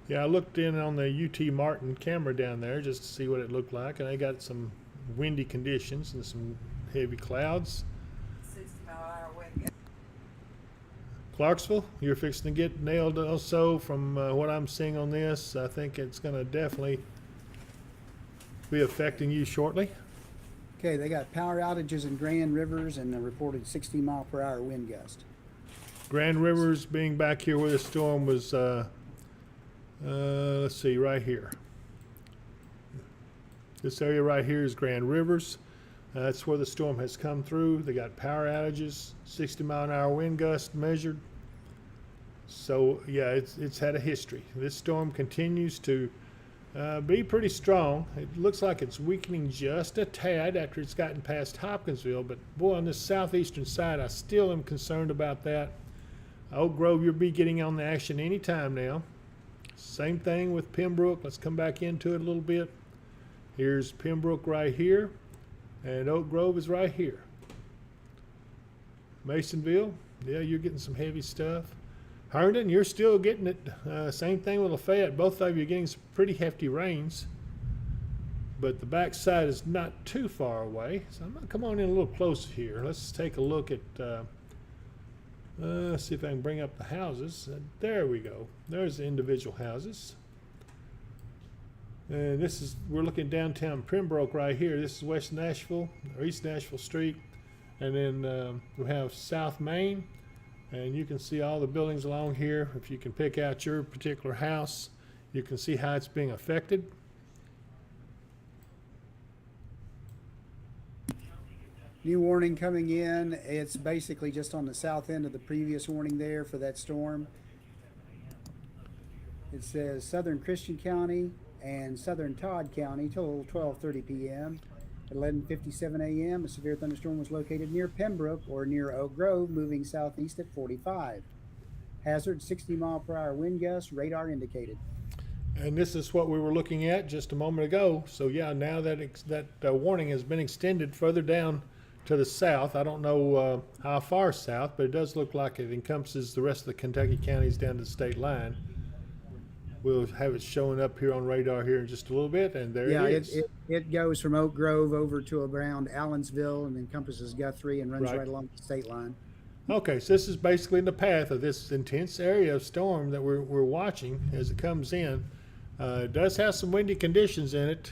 Speaker 1: Yeah, I looked in on the UT Martin camera down there just to see what it looked like, and they got some windy conditions and some heavy clouds.
Speaker 4: 60-mile-an-hour wind.
Speaker 1: Clarksville, you're fixing to get nailed also from what I'm seeing on this. I think it's going to definitely be affecting you shortly.
Speaker 2: Okay, they got power outages in Grand Rivers and a reported 60-mile-per-hour wind gust.
Speaker 1: Grand Rivers being back here where the storm was, let's see, right here. This area right here is Grand Rivers. That's where the storm has come through. They got power outages, 60-mile-an-hour wind gust measured. So, yeah, it's had a history. This storm continues to be pretty strong. It looks like it's weakening just a tad after it's gotten past Hopkinsville. But, boy, on this southeastern side, I still am concerned about that. Oak Grove, you'll be getting on the action any time now. Same thing with Pembroke. Let's come back into it a little bit. Here's Pembroke right here. And Oak Grove is right here. Masonville, yeah, you're getting some heavy stuff. Herndon, you're still getting it. Same thing with Lafayette. Both of you are getting some pretty hefty rains. But the backside is not too far away. So I'm going to come on in a little closer here. Let's take a look at, let's see if I can bring up the houses. There we go. There's the individual houses. And this is, we're looking downtown Pembroke right here. This is West Nashville, or East Nashville Street. And then we have South Main. And you can see all the buildings along here. If you can pick out your particular house, you can see how it's being affected.
Speaker 2: New warning coming in. It's basically just on the south end of the previous warning there for that storm. It says Southern Christian County and Southern Todd County till 12:30 p.m. At 11:57 a.m., a severe thunderstorm was located near Pembroke or near Oak Grove, moving southeast at 45. Hazard 60-mile-per-hour wind gust, radar indicated.
Speaker 1: And this is what we were looking at just a moment ago. So yeah, now that warning has been extended further down to the south. I don't know how far south, but it does look like it encompasses the rest of the Kentucky counties down to the state line. We'll have it showing up here on radar here in just a little bit, and there it is.
Speaker 2: It goes from Oak Grove over to around Allensville and encompasses Guthrie and runs
Speaker 1: Right.
Speaker 2: right along the state line.
Speaker 1: Okay, so this is basically in the path of this intense area of storm that we're watching as it comes in. It does have some windy conditions in it.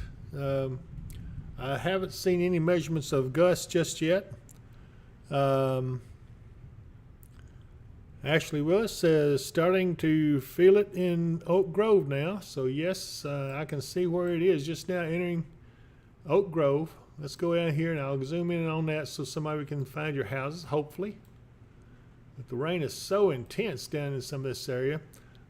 Speaker 1: I haven't seen any measurements of gusts just yet. Ashley Willis says starting to feel it in Oak Grove now. So yes, I can see where it is just now entering Oak Grove. Let's go down here and I'll zoom in on that so somebody can find your houses, hopefully. But the rain is so intense down in some of this area.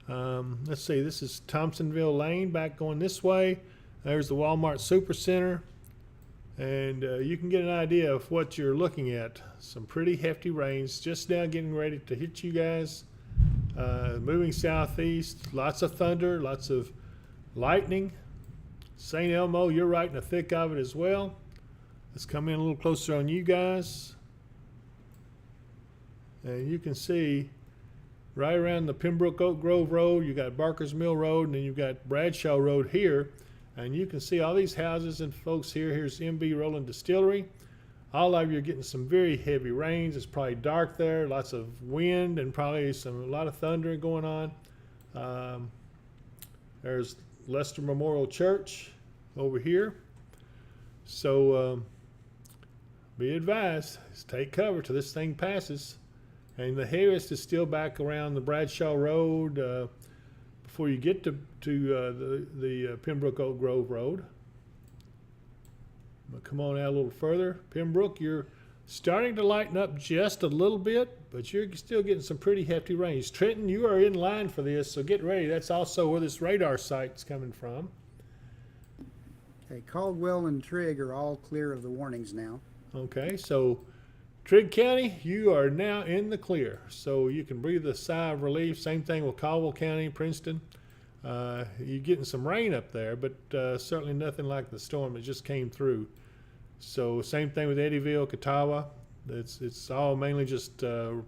Speaker 1: Let's see, this is Thompsonville Lane back going this way. There's the Walmart Supercenter. And you can get an idea of what you're looking at. Some pretty hefty rains just now getting ready to hit you guys. Moving southeast, lots of thunder, lots of lightning. St. Elmo, you're right in the thick of it as well. Let's come in a little closer on you guys. And you can see right around the Pembroke Oak Grove Road, you got Barker's Mill Road, and then you've got Bradshaw Road here. And you can see all these houses and folks here. Here's MB Rolling Distillery. All of you are getting some very heavy rains. It's probably dark there, lots of wind, and probably a lot of thunder going on. There's Lester Memorial Church over here. So be advised, take cover till this thing passes. And the heaviest is still back around the Bradshaw Road before you get to the Pembroke Oak Grove Road. But come on out a little further. Pembroke, you're starting to lighten up just a little bit, but you're still getting some pretty hefty rains. Trenton, you are in line for this, so get ready. That's also where this radar site's coming from.
Speaker 2: Okay, Caldwell and Trigg are all clear of the warnings now.
Speaker 1: Okay, so Trigg County, you are now in the clear, so you can breathe a sigh of relief. Same thing with Caldwell County, Princeton. You're getting some rain up there, but certainly nothing like the storm that just came through. So same thing with Eddyville, Catawba. It's all mainly just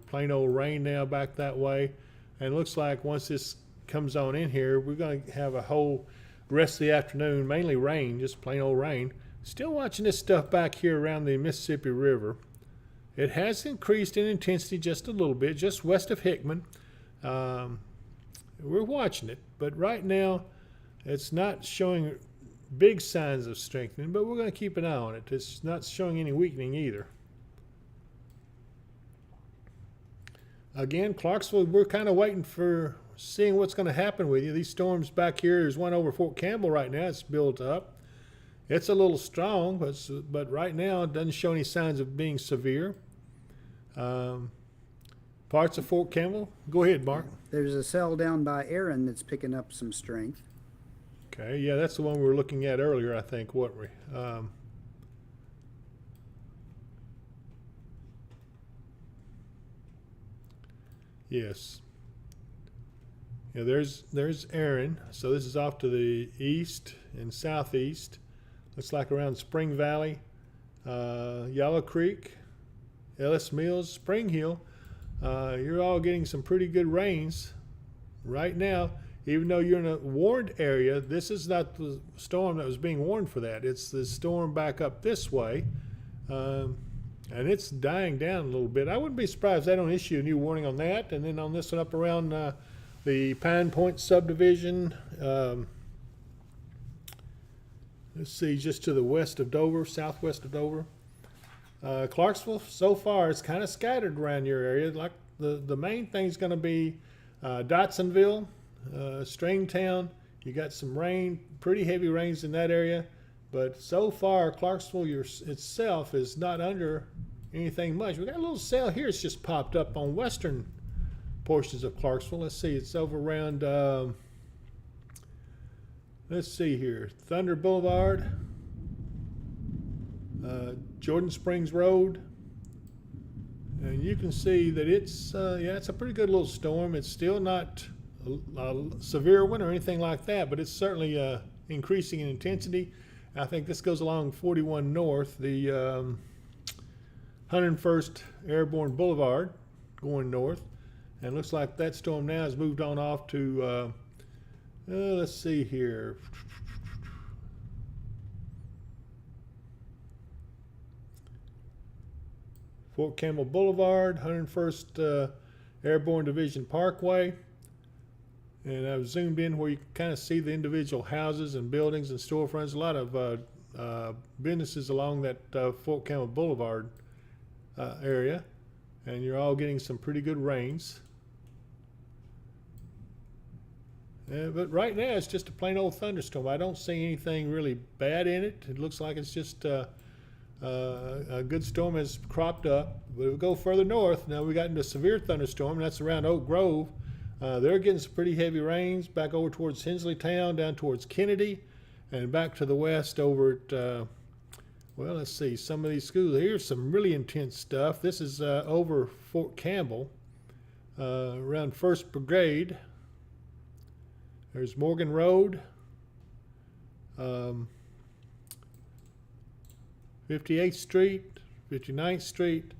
Speaker 1: plain old rain now back that way. And it looks like once this comes on in here, we're going to have a whole rest of the afternoon, mainly rain, just plain old rain. Still watching this stuff back here around the Mississippi River. It has increased in intensity just a little bit, just west of Hickman. We're watching it, but right now it's not showing big signs of strengthening, but we're going to keep an eye on it. It's not showing any weakening either. Again, Clarksville, we're kind of waiting for seeing what's going to happen with you. These storms back here, there's one over Fort Campbell right now. It's built up. It's a little strong, but right now it doesn't show any signs of being severe. Parts of Fort Campbell. Go ahead, Mark.
Speaker 2: There's a cell down by Aaron that's picking up some strength.
Speaker 1: Okay, yeah, that's the one we were looking at earlier, I think, weren't we? Yes. Yeah, there's Aaron. So this is off to the east and southeast. Looks like around Spring Valley, Yellow Creek, Ellis Mills, Spring Hill. You're all getting some pretty good rains right now. Even though you're in a warned area, this is not the storm that was being warned for that. It's the storm back up this way, and it's dying down a little bit. I wouldn't be surprised if they don't issue a new warning on that. And then on this one up around the Pine Point subdivision, let's see, just to the west of Dover, southwest of Dover. Clarksville, so far, it's kind of scattered around your area. Like the main thing's going to be Dotsonville, Stringtown. You got some rain, pretty heavy rains in that area. But so far, Clarksville itself is not under anything much. We got a little cell here. It's just popped up on western portions of Clarksville. Let's see. It's over around. Let's see here. Thunder Boulevard, Jordan Springs Road, and you can see that it's it's a pretty good little storm. It's still not a severe one or anything like that, but it's certainly increasing in intensity. I think this goes along 41 North, the 101st Airborne Boulevard, going north, and it looks like that storm now has moved on off to. Let's see here. Fort Campbell Boulevard, 101st Airborne Division Parkway. And I've zoomed in where you can kind of see the individual houses and buildings and storefronts. A lot of businesses along that Fort Campbell Boulevard area. And you're all getting some pretty good rains. But right now it's just a plain old thunderstorm. I don't see anything really bad in it. It looks like it's just a good storm has cropped up. But if we go further north, now we got into a severe thunderstorm, and that's around Oak Grove. They're getting some pretty heavy rains back over towards Hensleytown, down towards Kennedy, and back to the west over at, well, let's see, some of these schools. Here's some really intense stuff. This is over Fort Campbell, around 1st Brigade. There's Morgan Road, 58th Street, 59th Street.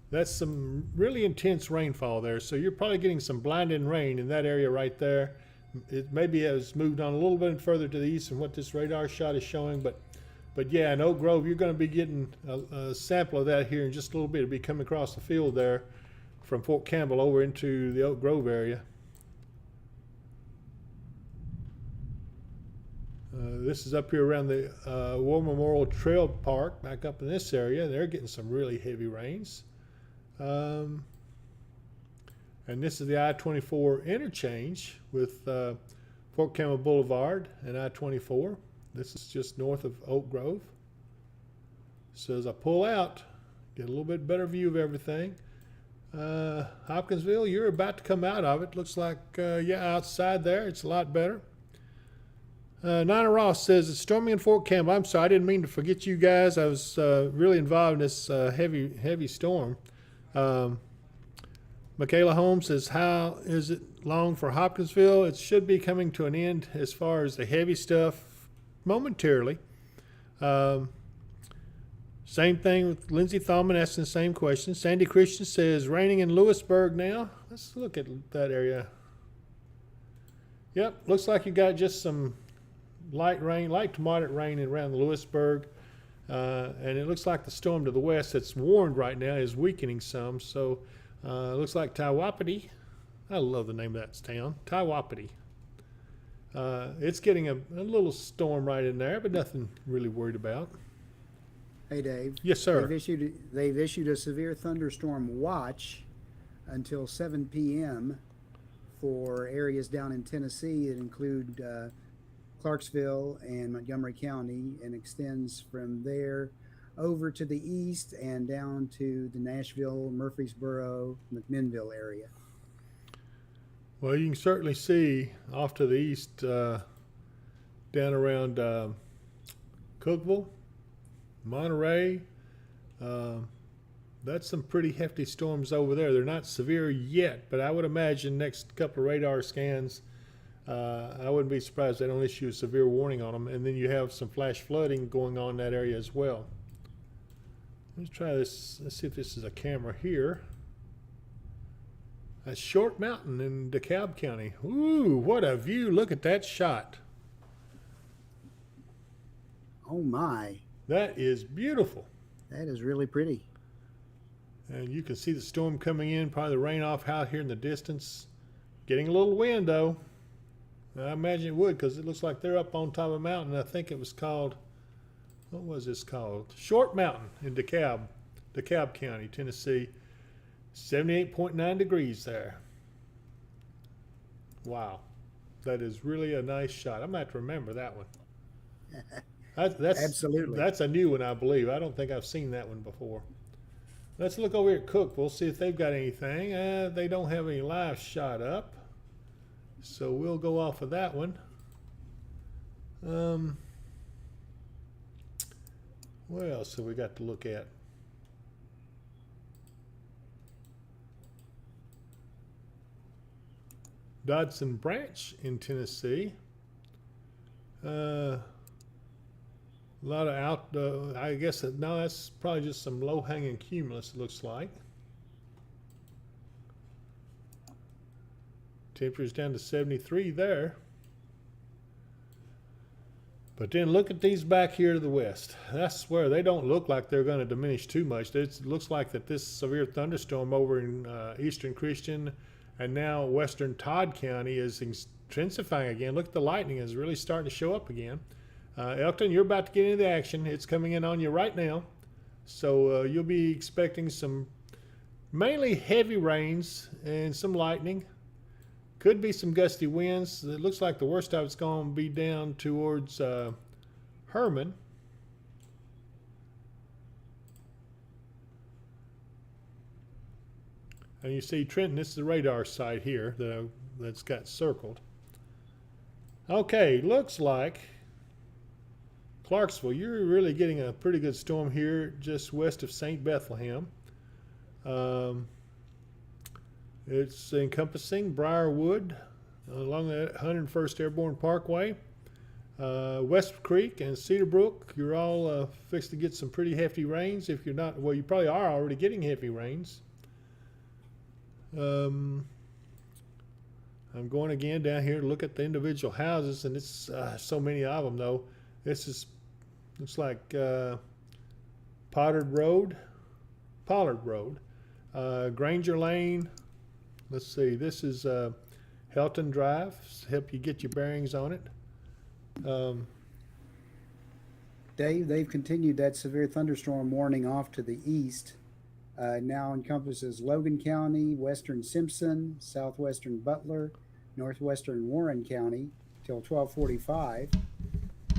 Speaker 1: That's some really intense rainfall there. So you're probably getting some blinding rain in that area right there. It maybe has moved on a little bit further to the east than what this radar shot is showing, but yeah, in Oak Grove, you're going to be getting a sample of that here in just a little bit. It'll be coming across the field there from Fort Campbell over into the Oak Grove area. This is up here around the War Memorial Trail Park, back up in this area. They're getting some really heavy rains. And this is the I-24 interchange with Fort Campbell Boulevard and I-24. This is just north of Oak Grove. So as I pull out, get a little bit better view of everything. Hopkinsville, you're about to come out of it. Looks like, outside there, it's a lot better. Nina Ross says, it's stormy in Fort Campbell. I'm sorry, I didn't mean to forget you guys. I was really involved in this heavy storm. Michaela Holmes says, how is it long for Hopkinsville? It should be coming to an end as far as the heavy stuff momentarily. Same thing with Lindsay Thalman asking the same question. Sandy Christian says, raining in Lewisburg now. Let's look at that area. Yep, looks like you got just some light to moderate rain around Lewisburg. And it looks like the storm to the west that's warned right now is weakening some. So it looks like Taiwapiti. I love the name of that town, Taiwapiti. It's getting a little storm right in there, but nothing really worried about.
Speaker 2: Hey, Dave.
Speaker 1: Yes, sir.
Speaker 2: They've issued a severe thunderstorm watch until 7 p.m. for areas down in Tennessee that include Clarksville and Montgomery County, and extends from there over to the east and down to the Nashville, Murfreesboro, McMinnville area.
Speaker 1: Well, you can certainly see off to the east, down around Cookeville, Monterey. That's some pretty hefty storms over there. They're not severe yet, but I would imagine next couple of radar scans, I wouldn't be surprised if they don't issue a severe warning on them. And then you have some flash flooding going on in that area as well. Let's try this. Let's see if this is a camera here. That's Short Mountain in DeKalb County. Ooh, what a view. Look at that shot.
Speaker 2: Oh my.
Speaker 1: That is beautiful.
Speaker 2: That is really pretty.
Speaker 1: And you can see the storm coming in, probably the rain off out here in the distance. Getting a little wind though. I imagine it would, because it looks like they're up on top of a mountain. I think it was called, what was this called? Short Mountain in DeKalb County, Tennessee. 78.9 degrees there. Wow. That is really a nice shot. I'm going to have to remember that one. That's
Speaker 2: Absolutely.
Speaker 1: That's a new one, I believe. I don't think I've seen that one before. Let's look over here at Cookville, see if they've got anything. They don't have any live shot up, so we'll go off of that one. What else have we got to look at? Dodson Branch in Tennessee. A lot of I guess no, that's probably just some low-hanging cumulus, it looks like. Temperature's down to 73 there. But then look at these back here to the west. That's where they don't look like they're going to diminish too much. It looks like that this severe thunderstorm over in eastern Christian and now western Todd County is intensifying again. Look, the lightning is really starting to show up again. Elkton, you're about to get into the action. It's coming in on you right now. So you'll be expecting some mainly heavy rains and some lightning. Could be some gusty winds. It looks like the worst of it's going to be down towards Herman. And you see Trenton, this is the radar site here that's got circled. Okay, looks like Clarksville, you're really getting a pretty good storm here just west of St. Bethlehem. It's encompassing Briarwood along the 101st Airborne Parkway. West Creek and Cedar Brook, you're all fixed to get some pretty hefty rains. If you're not, well, you probably are already getting heavy rains. I'm going again down here to look at the individual houses, and it's so many of them though. This is looks like Pollard Road, Granger Lane. Let's see, this is Helton Drive. Help you get your bearings on it.
Speaker 2: Dave, they've continued that severe thunderstorm warning off to the east. Now encompasses Logan County, western Simpson, southwestern Butler, northwestern Warren County till 12:45,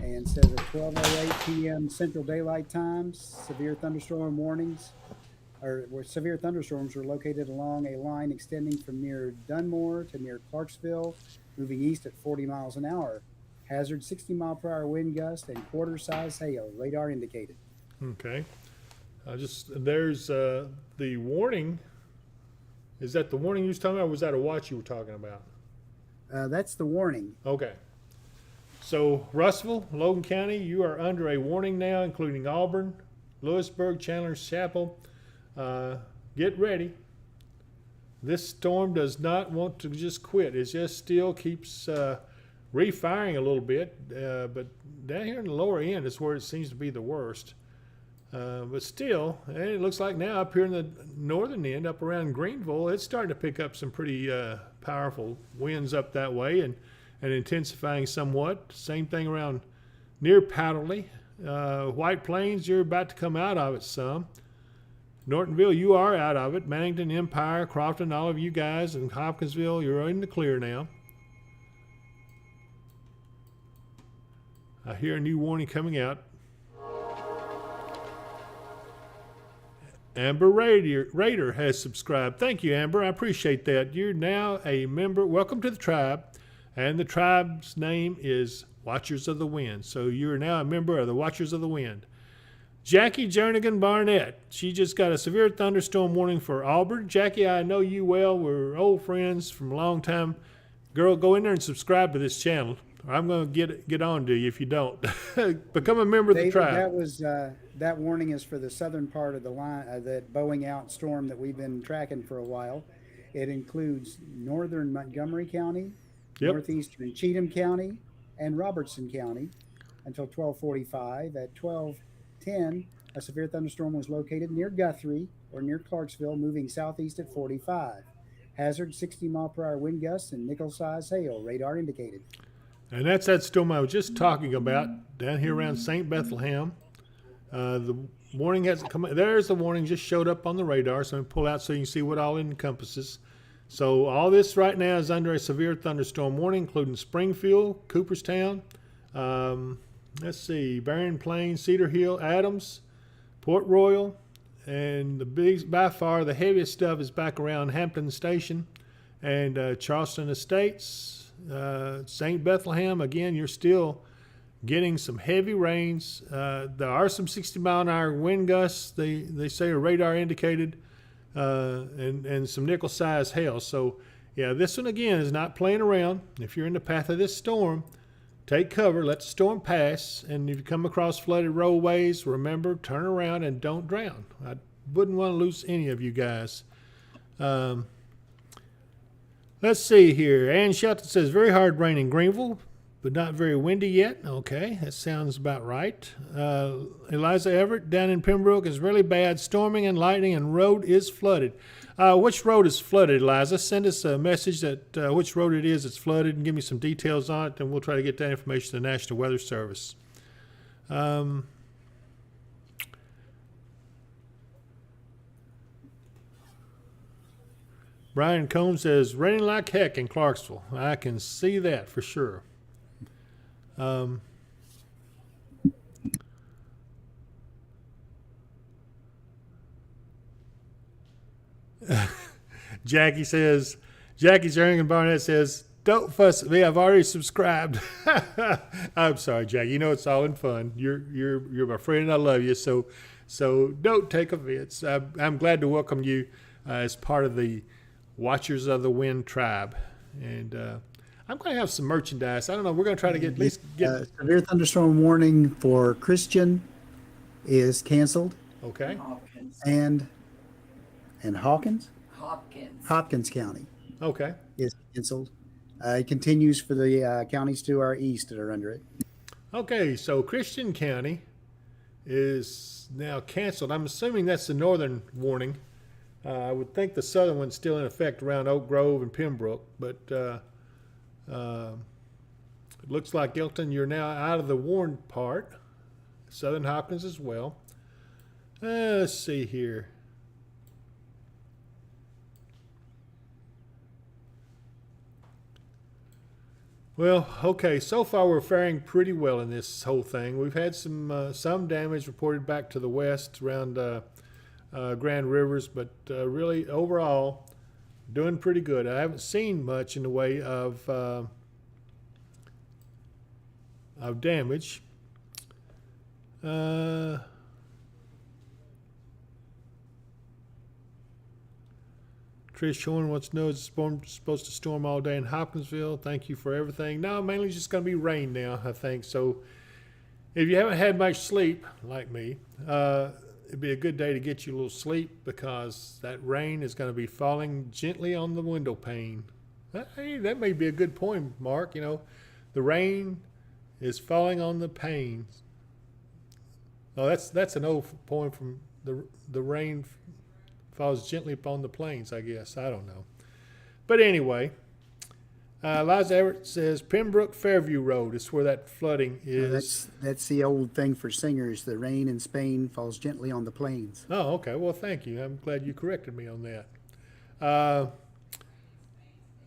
Speaker 2: and says at 12:08 p.m. Central Daylight Times, severe thunderstorm warnings, or where severe thunderstorms were located along a line extending from near Dunmore to near Clarksville, moving east at 40 miles an hour. Hazard 60-mile-per-hour wind gust and quarter-size hail. Radar indicated.
Speaker 1: Okay. There's the warning. Is that the warning you was talking about, or was that a watch you were talking about?
Speaker 2: That's the warning.
Speaker 1: Okay. So Russellville, Logan County, you are under a warning now, including Auburn, Lewisburg, Chandler's Chapel. Get ready. This storm does not want to just quit. It just still keeps refiring a little bit, but down here in the lower end is where it seems to be the worst. But still, and it looks like now up here in the northern end, up around Greenville, it's starting to pick up some pretty powerful winds up that way and intensifying somewhat. Same thing around near Powderly. White Plains, you're about to come out of it some. Nortonville, you are out of it. Mannington, Empire, Crofton, all of you guys, and Hopkinsville, you're in the clear now. I hear a new warning coming out. Amber Raider has subscribed. Thank you, Amber. I appreciate that. You're now a member. Welcome to the tribe. And the tribe's name is Watchers of the Wind. So you're now a member of the Watchers of the Wind. Jackie Jernigan Barnett. She just got a severe thunderstorm warning for Auburn. Jackie, I know you well. We're old friends from a long time. Girl, go in there and subscribe to this channel. I'm going to get on to you if you don't. Become a member of the tribe.
Speaker 2: That was that warning is for the southern part of the line, that bowing out storm that we've been tracking for a while. It includes northern Montgomery County, northeastern Cheatham County, and Robertson County until 12:45. At 12:10, a severe thunderstorm was located near Guthrie or near Clarksville, moving southeast at 45. Hazard 60-mile-per-hour wind gusts and nickel-size hail. Radar indicated.
Speaker 1: And that's that storm I was just talking about down here around St. Bethlehem. The warning hasn't come. There's the warning, just showed up on the radar. So I'm going to pull out so you can see what all it encompasses. So all this right now is under a severe thunderstorm warning, including Springfield, Cooperstown, let's see, Barren Plains, Cedar Hill, Adams, Port Royal, And by far the heaviest stuff is back around Hampton Station and Charleston Estates, St. Bethlehem. Again, you're still getting some heavy rains. There are some 60-mile-an-hour wind gusts. They say are radar indicated, and some nickel-sized hail. So, yeah, this one again is not playing around. If you're in the path of this storm, take cover, let the storm pass, and if you come across flooded roadways, remember, turn around and don't drown. I wouldn't want to lose any of you guys. Let's see here. Ann Shelton says, very hard rain in Greenville, but not very windy yet. Okay, that sounds about right. Eliza Everett down in Pembroke is really bad. Storming and lightning and road is flooded. Which road is flooded, Eliza? Send us a message that which road it is that's flooded and give me some details on it, and we'll try to get that information to the National Weather Service. Brian Combs says, raining like heck in Clarksville. I can see that for sure. Jackie's Erling Barnett says, don't fuss at me. I've already subscribed. I'm sorry, Jackie. You know it's all in fun. You're my friend and I love you. So don't take offense. I'm glad to welcome you as part of the Watchers of the Wind tribe. And I'm going to have some merchandise. I don't know. We're going to try to get at least get.
Speaker 2: Severe thunderstorm warning for Christian is canceled.
Speaker 1: Okay.
Speaker 4: Hopkins.
Speaker 2: And Hawkins?
Speaker 4: Hopkins.
Speaker 2: Hopkins County
Speaker 1: Okay.
Speaker 2: is canceled. It continues for the counties to our east that are under it.
Speaker 1: Okay. So Christian County is now canceled. I'm assuming that's the northern warning. I would think the southern one's still in effect around Oak Grove and Pembroke, but it looks like, Elton, you're now out of the warned part. Southern Hopkins as well. Let's see here. Well, okay, so far we're faring pretty well in this whole thing. We've had some damage reported back to the west around Grand Rivers, but really overall doing pretty good. I haven't seen much in the way of damage. Trish Horn wants to know, is it supposed to storm all day in Hopkinsville? Thank you for everything. No, mainly just going to be rain now, I think. So if you haven't had much sleep, like me, it'd be a good day to get you a little sleep, because that rain is going to be falling gently on the window pane. Hey, that may be a good point, Mark. You know, the rain is falling on the panes. Oh, that's an old poem from the rain falls gently upon the plains, I guess. I don't know. But anyway, Liza Everett says Pembroke Fairview Road is where that flooding is.
Speaker 2: That's the old thing for singers. The rain in Spain falls gently on the plains.
Speaker 1: Oh, okay. Well, thank you. I'm glad you corrected me on that.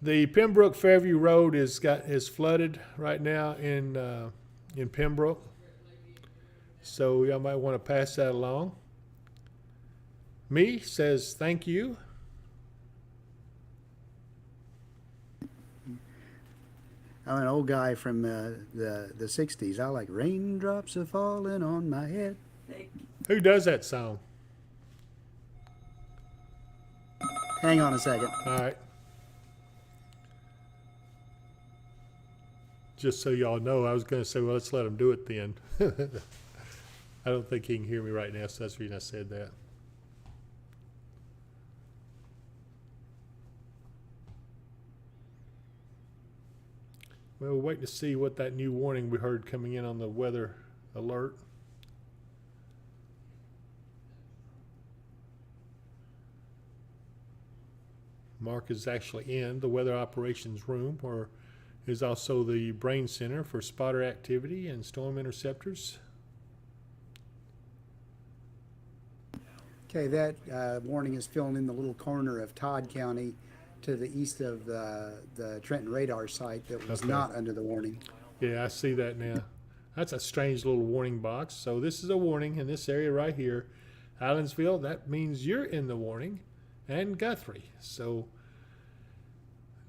Speaker 1: The Pembroke Fairview Road is flooded right now in Pembroke, so y'all might want to pass that along. Me says thank you.
Speaker 2: I'm an old guy from the 60s. I like raindrops are falling on my head.
Speaker 1: Who does that song?
Speaker 2: Hang on a second.
Speaker 1: All right. Just so y'all know, I was going to say, well, let's let him do it then. I don't think he can hear me right now, so that's the reason I said that. Well, we're waiting to see what that new warning we heard coming in on the weather alert. Mark is actually in the weather operations room, where is also the brain center for spotter activity and storm interceptors.
Speaker 2: Okay, that warning is filling in the little corner of Todd County to the east of the Trenton radar site that was not under the warning.
Speaker 1: Yeah, I see that now. That's a strange little warning box. So this is a warning in this area right here. Highlandsville, that means you're in the warning, and Guthrie. So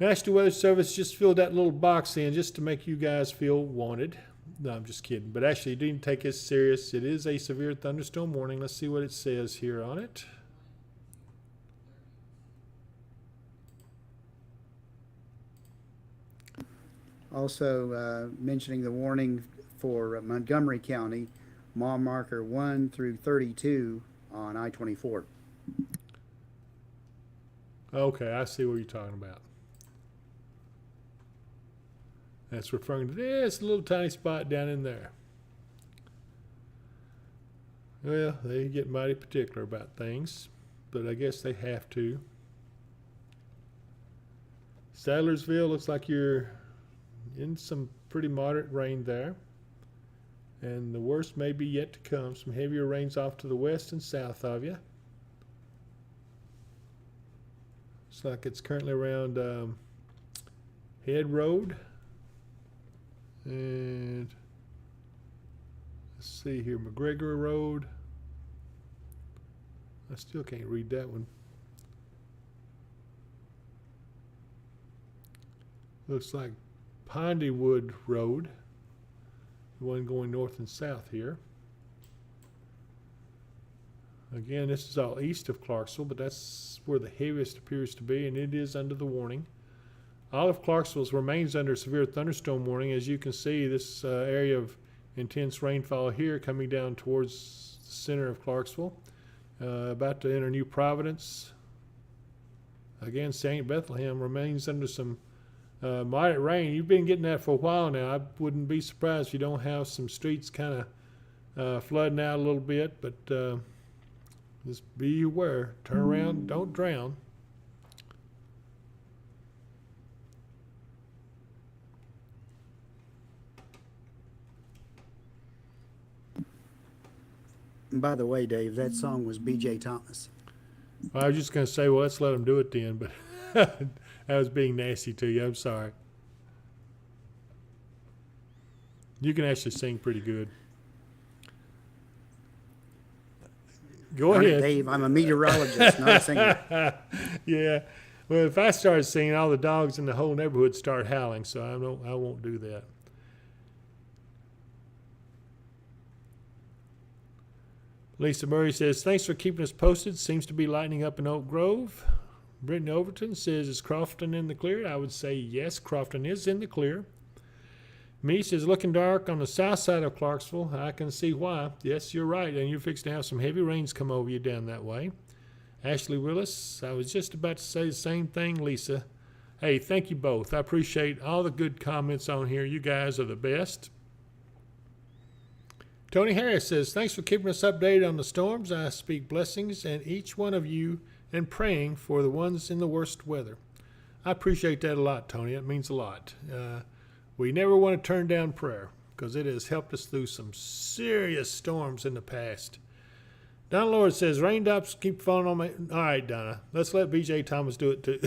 Speaker 1: National Weather Service just filled that little box in just to make you guys feel wanted. No, I'm just kidding. But actually, you didn't take it serious. It is a severe thunderstorm warning. Let's see what it says here on it.
Speaker 2: Also mentioning the warning for Montgomery County, mile marker 1 through 32 on I-24.
Speaker 1: Okay, I see what you're talking about. That's referring to this little tiny spot down in there. Well, they get mighty particular about things, but I guess they have to. Sadlersville looks like you're in some pretty moderate rain there. And the worst may be yet to come. Some heavier rains off to the west and south of you. Looks like it's currently around Head Road. And let's see here, McGregor Road. I still can't read that one. Looks like Pondywood Road, the one going north and south here. Again, this is all east of Clarksville, but that's where the heaviest appears to be, and it is under the warning. All of Clarksville remains under severe thunderstorm warning. As you can see, this area of intense rainfall here coming down towards the center of Clarksville. About to enter New Providence. Again, St. Bethlehem remains under some moderate rain. You've been getting that for a while now. I wouldn't be surprised if you don't have some streets kind of flooding out a little bit, but just be aware. Turn around, don't drown.
Speaker 2: By the way, Dave, that song was B.J. Thomas.
Speaker 1: I was just going to say, well, let's let them do it then, but I was being nasty to you. I'm sorry. You can actually sing pretty good. Go
Speaker 2: Darn it,
Speaker 1: ahead.
Speaker 2: Dave, I'm a meteorologist, not a singer.
Speaker 1: Yeah. Well, if I started singing, all the dogs in the whole neighborhood start howling, so I won't do that. Lisa Murray says, thanks for keeping us posted. Seems to be lightening up in Oak Grove. Brittany Overton says, is Crofton in the clear? I would say yes, Crofton is in the clear. Me says, looking dark on the south side of Clarksville. I can see why. Yes, you're right, and you're fixing to have some heavy rains come over you down that way. Ashley Willis, I was just about to say the same thing, Lisa. Hey, thank you both. I appreciate all the good comments on here. You guys are the best. Tony Harris says, thanks for keeping us updated on the storms. I speak blessings and each one of you and praying for the ones in the worst weather. I appreciate that a lot, Tony. It means a lot. We never want to turn down prayer because it has helped us through some serious storms in the past. Donna Lord says, raindrops keep falling on me. All right, Donna, let's let B.J. Thomas do it too.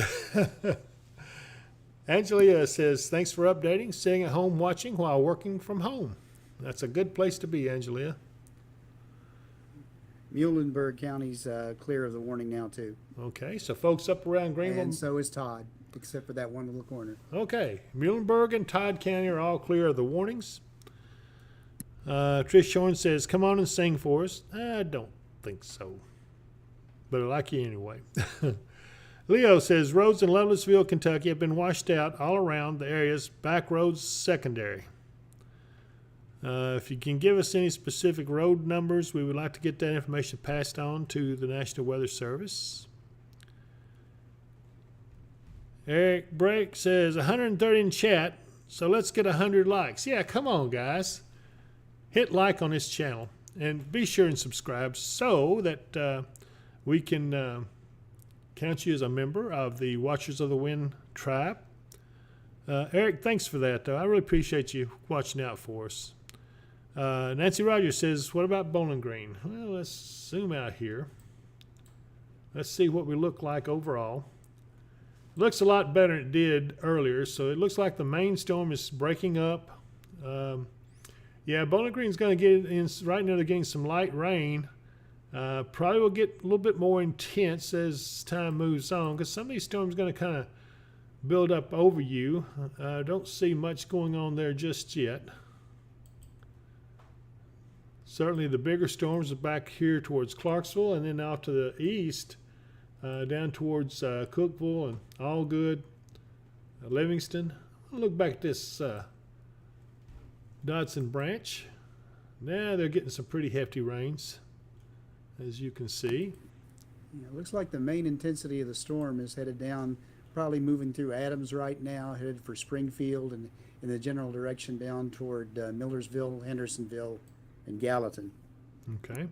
Speaker 1: Angelia says, thanks for updating, staying at home watching while working from home. That's a good place to be, Angelia.
Speaker 2: Muhlenberg County's clear of the warning now, too.
Speaker 1: Okay, so folks up around Greenville.
Speaker 2: And so is Todd, except for that one little corner.
Speaker 1: Okay, Muhlenberg and Todd County are all clear of the warnings. Trish Shorn says, come on and sing for us. I don't think so, but I like you anyway. Leo says, roads in Lovelessville, Kentucky have been washed out all around the area's back roads secondary. If you can give us any specific road numbers, we would like to get that information passed on to the National Weather Service. Eric Brake says 130 in chat, so let's get 100 likes. Yeah, come on, guys. Hit like on this channel and be sure and subscribe so that we can count you as a member of the Watchers of the Wind tribe. Eric, thanks for that, though. I really appreciate you watching out for us. Nancy Rogers says, what about Bowling Green? Well, let's zoom out here. Let's see what we look like overall. Looks a lot better than it did earlier, so it looks like the main storm is breaking up. Yeah, Bowling Green's going to get in right now. They're getting some light rain Probably will get a little bit more intense as time moves on because some of these storms are going to kind of build up over you. Don't see much going on there just yet. Certainly the bigger storms are back here towards Clarksville and then out to the east, down towards Cookville and Allgood, Livingston. I'll look back at this Dodson Branch. Now they're getting some pretty hefty rains, as you can see.
Speaker 2: Yeah, it looks like the main intensity of the storm is headed down, probably moving through Adams right now, headed for Springfield and in the general direction down toward Millersville, Hendersonville, and Gallatin.
Speaker 1: Okay.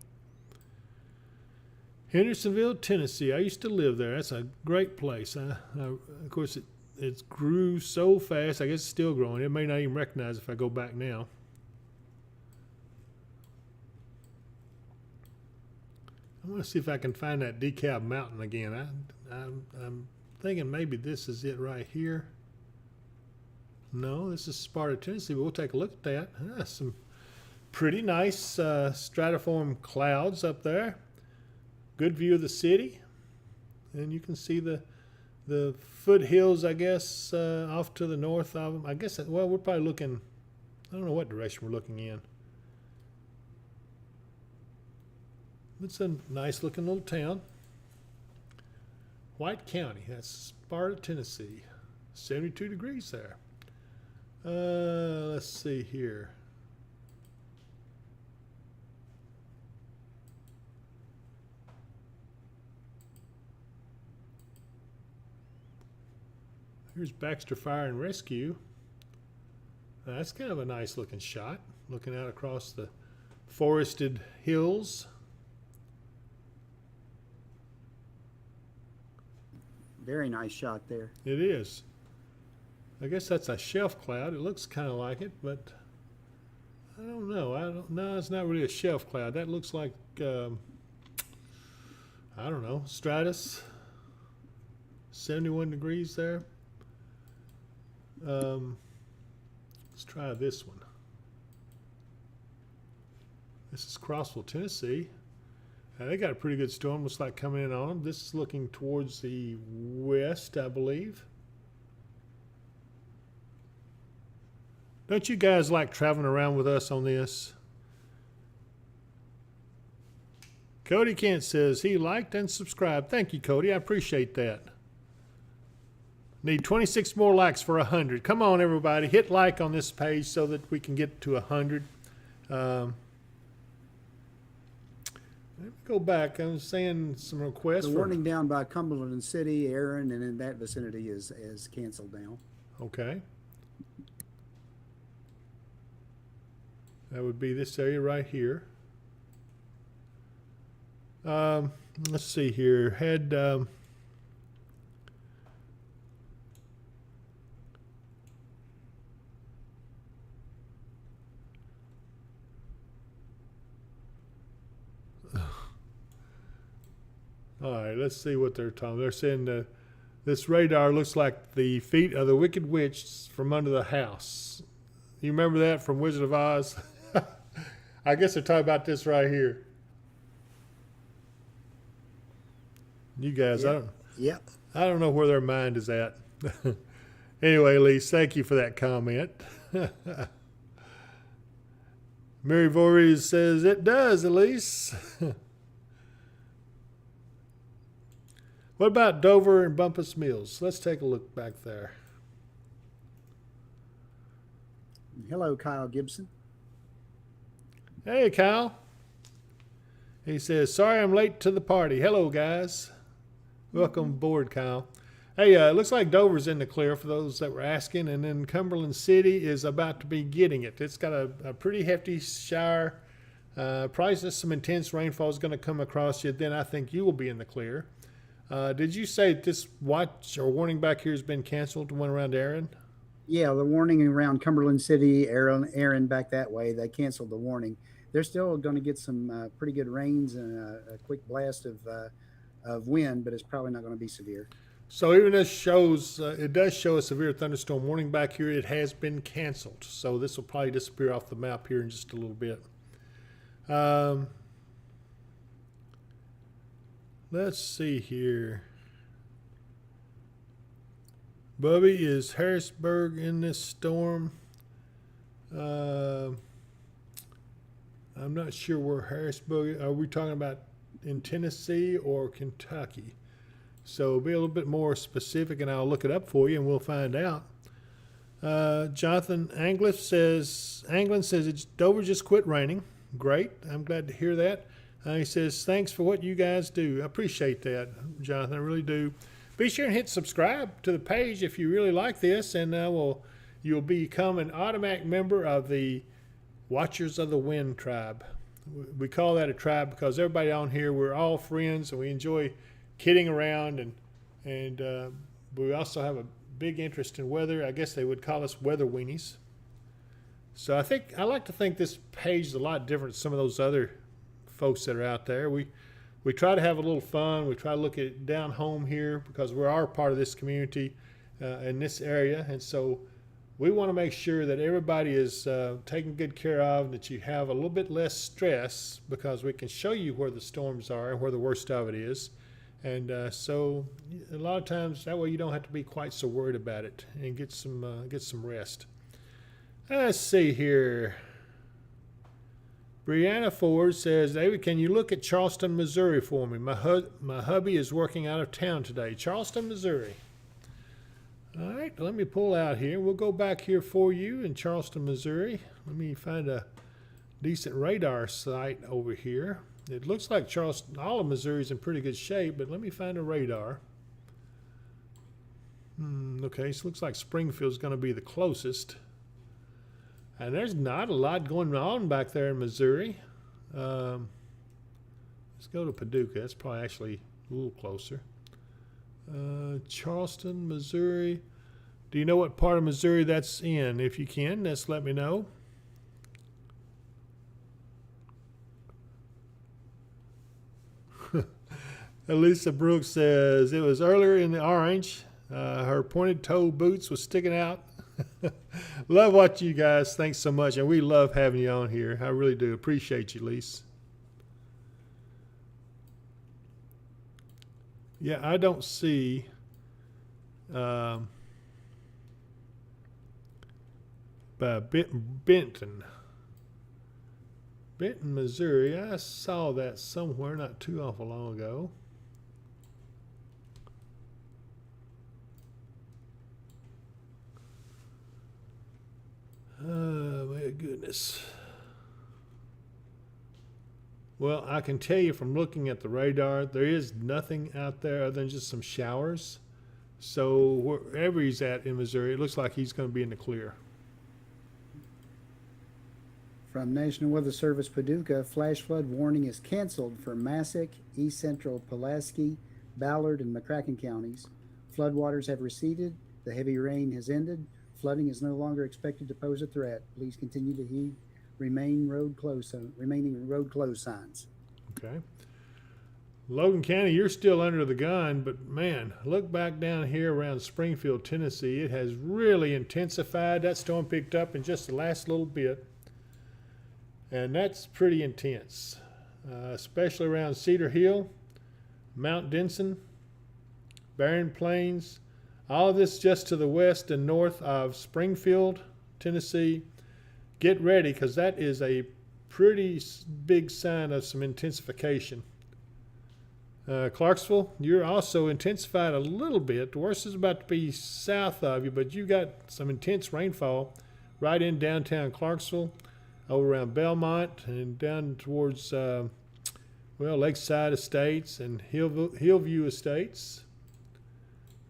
Speaker 1: Hendersonville, Tennessee. I used to live there. That's a great place. Of course, it grew so fast. I guess it's still growing. It may not even recognize if I go back now. I want to see if I can find that DeKalb Mountain again. I'm thinking maybe this is it right here. No, this is Sparta, Tennessee. But we'll take a look at that. Some pretty nice stratiform clouds up there. Good view of the city. And you can see the foothills, I guess, off to the north of them. I guess, well, we're probably looking, I don't know what direction we're looking in. It's a nice looking little town. White County, that's Sparta, Tennessee. 72 degrees there. Let's see here. Here's Baxter Fire and Rescue. That's kind of a nice looking shot, looking out across the forested hills.
Speaker 2: Very nice shot there.
Speaker 1: It is. I guess that's a shelf cloud. It looks kind of like it, but I don't know. No, it's not really a shelf cloud. That looks like, I don't know, stratus. 71 degrees there. Let's try this one. This is Crossville, Tennessee. They got a pretty good storm. Looks like coming in on them. This is looking towards the west, I believe. Don't you guys like traveling around with us on this? Cody Kent says he liked and subscribed. Thank you, Cody. I appreciate that. Need 26 more likes for 100. Come on, everybody. Hit like on this page so that we can get to 100. Let me go back. I was saying some requests.
Speaker 2: The warning down by Cumberland City, Aaron, and in that vicinity is canceled now.
Speaker 1: Okay. That would be this area right here. Let's see here. Had all right, let's see what they're talking. They're saying this radar looks like the feet of the Wicked Witch from under the house. You remember that from Wizard of Oz? I guess they're talking about this right here. You guys,
Speaker 2: Yep.
Speaker 1: I don't know where their mind is at. Anyway, Elise, thank you for that comment. Mary Voorhees says, it does, Elise. What about Dover and Bumpus Mills? Let's take a look back there.
Speaker 2: Hello, Kyle Gibson.
Speaker 1: Hey, Kyle. He says, sorry I'm late to the party. Hello, guys. Welcome aboard, Kyle. Hey, it looks like Dover's in the clear for those that were asking, and then Cumberland City is about to be getting it. It's got a pretty hefty shower. Probably just some intense rainfall is going to come across you. Then I think you will be in the clear. Did you say this watch or warning back here has been canceled, the one around Aaron?
Speaker 2: Yeah, the warning around Cumberland City, Aaron back that way, they canceled the warning. They're still going to get some pretty good rains and a quick blast of wind, but it's probably not going to be severe.
Speaker 1: So even this shows, it does show a severe thunderstorm warning back here. It has been canceled. So this will probably disappear off the map here in just a little bit. Let's see here. Bubby, is Harrisburg in this storm? I'm not sure where Harrisburg. Are we talking about in Tennessee or Kentucky? So be a little bit more specific, and I'll look it up for you, and we'll find out. Jonathan Anglin says Dover just quit raining. Great. I'm glad to hear that. He says, thanks for what you guys do. I appreciate that, Jonathan. I really do. Be sure and hit subscribe to the page if you really like this, and you'll become an automatic member of the Watchers of the Wind tribe. We call that a tribe because everybody on here, we're all friends, and we enjoy kidding around, and we also have a big interest in weather. I guess they would call us weather weenies. So I like to think this page is a lot different than some of those other folks that are out there. We try to have a little fun. We try to look at it down home here because we are part of this community in this area, and so we want to make sure that everybody is taken good care of, and that you have a little bit less stress because we can show you where the storms are and where the worst of it is. And so a lot of times that way you don't have to be quite so worried about it, and get some rest. Let's see here. Brianna Ford says, David, can you look at Charleston, Missouri for me? My hubby is working out of town today. Charleston, Missouri. All right, let me pull out here. We'll go back here for you in Charleston, Missouri. Let me find a decent radar site over here. It looks like Charleston, all of Missouri is in pretty good shape, but let me find a radar. Okay, so it looks like Springfield's going to be the closest. And there's not a lot going on back there in Missouri. Let's go to Paducah. That's probably actually a little closer. Charleston, Missouri. Do you know what part of Missouri that's in? If you can, just let me know. Elisa Brooks says it was earlier in the orange. Her pointed toe boots was sticking out. Love watching you guys. Thanks so much. And we love having you on here. I really do. Appreciate you, Lisa. Yeah, I don't see Benton, Missouri. I saw that somewhere not too awful long ago. Oh, my goodness. Well, I can tell you from looking at the radar, there is nothing out there other than just some showers. So wherever he's at in Missouri, it looks like he's going to be in the clear.
Speaker 2: From National Weather Service Paducah, flash flood warning is canceled for Massac, East Central Pulaski, Ballard, and McCracken counties. Floodwaters have receded. The heavy rain has ended. Flooding is no longer expected to pose a threat. Please continue to heed remaining road closed signs.
Speaker 1: Okay. Logan County, you're still under the gun, but man, look back down here around Springfield, Tennessee. It has really intensified. That storm picked up in just the last little bit, and that's pretty intense, especially around Cedar Hill, Mount Denson, Barren Plains. All of this just to the west and north of Springfield, Tennessee. Get ready, because that is a pretty big sign of some intensification. Clarksville, you're also intensified a little bit. The worst is about to be south of you, but you got some intense rainfall right in downtown Clarksville, over around Belmont, and down towards Lakeside Estates and Hillview Estates.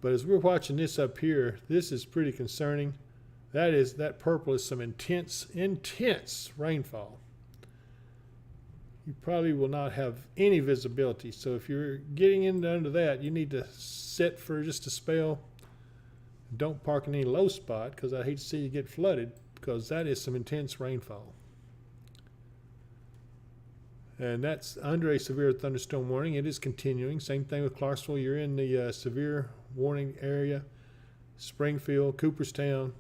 Speaker 1: But as we're watching this up here, this is pretty concerning. That purple is some intense rainfall. You probably will not have any visibility. So if you're getting into under that, you need to sit for just a spell. Don't park in any low spot, because I hate to see you get flooded, because that is some intense rainfall. And that's under a severe thunderstorm warning. It is continuing. Same thing with Clarksville. You're in the severe warning area. Springfield, Cooperstown,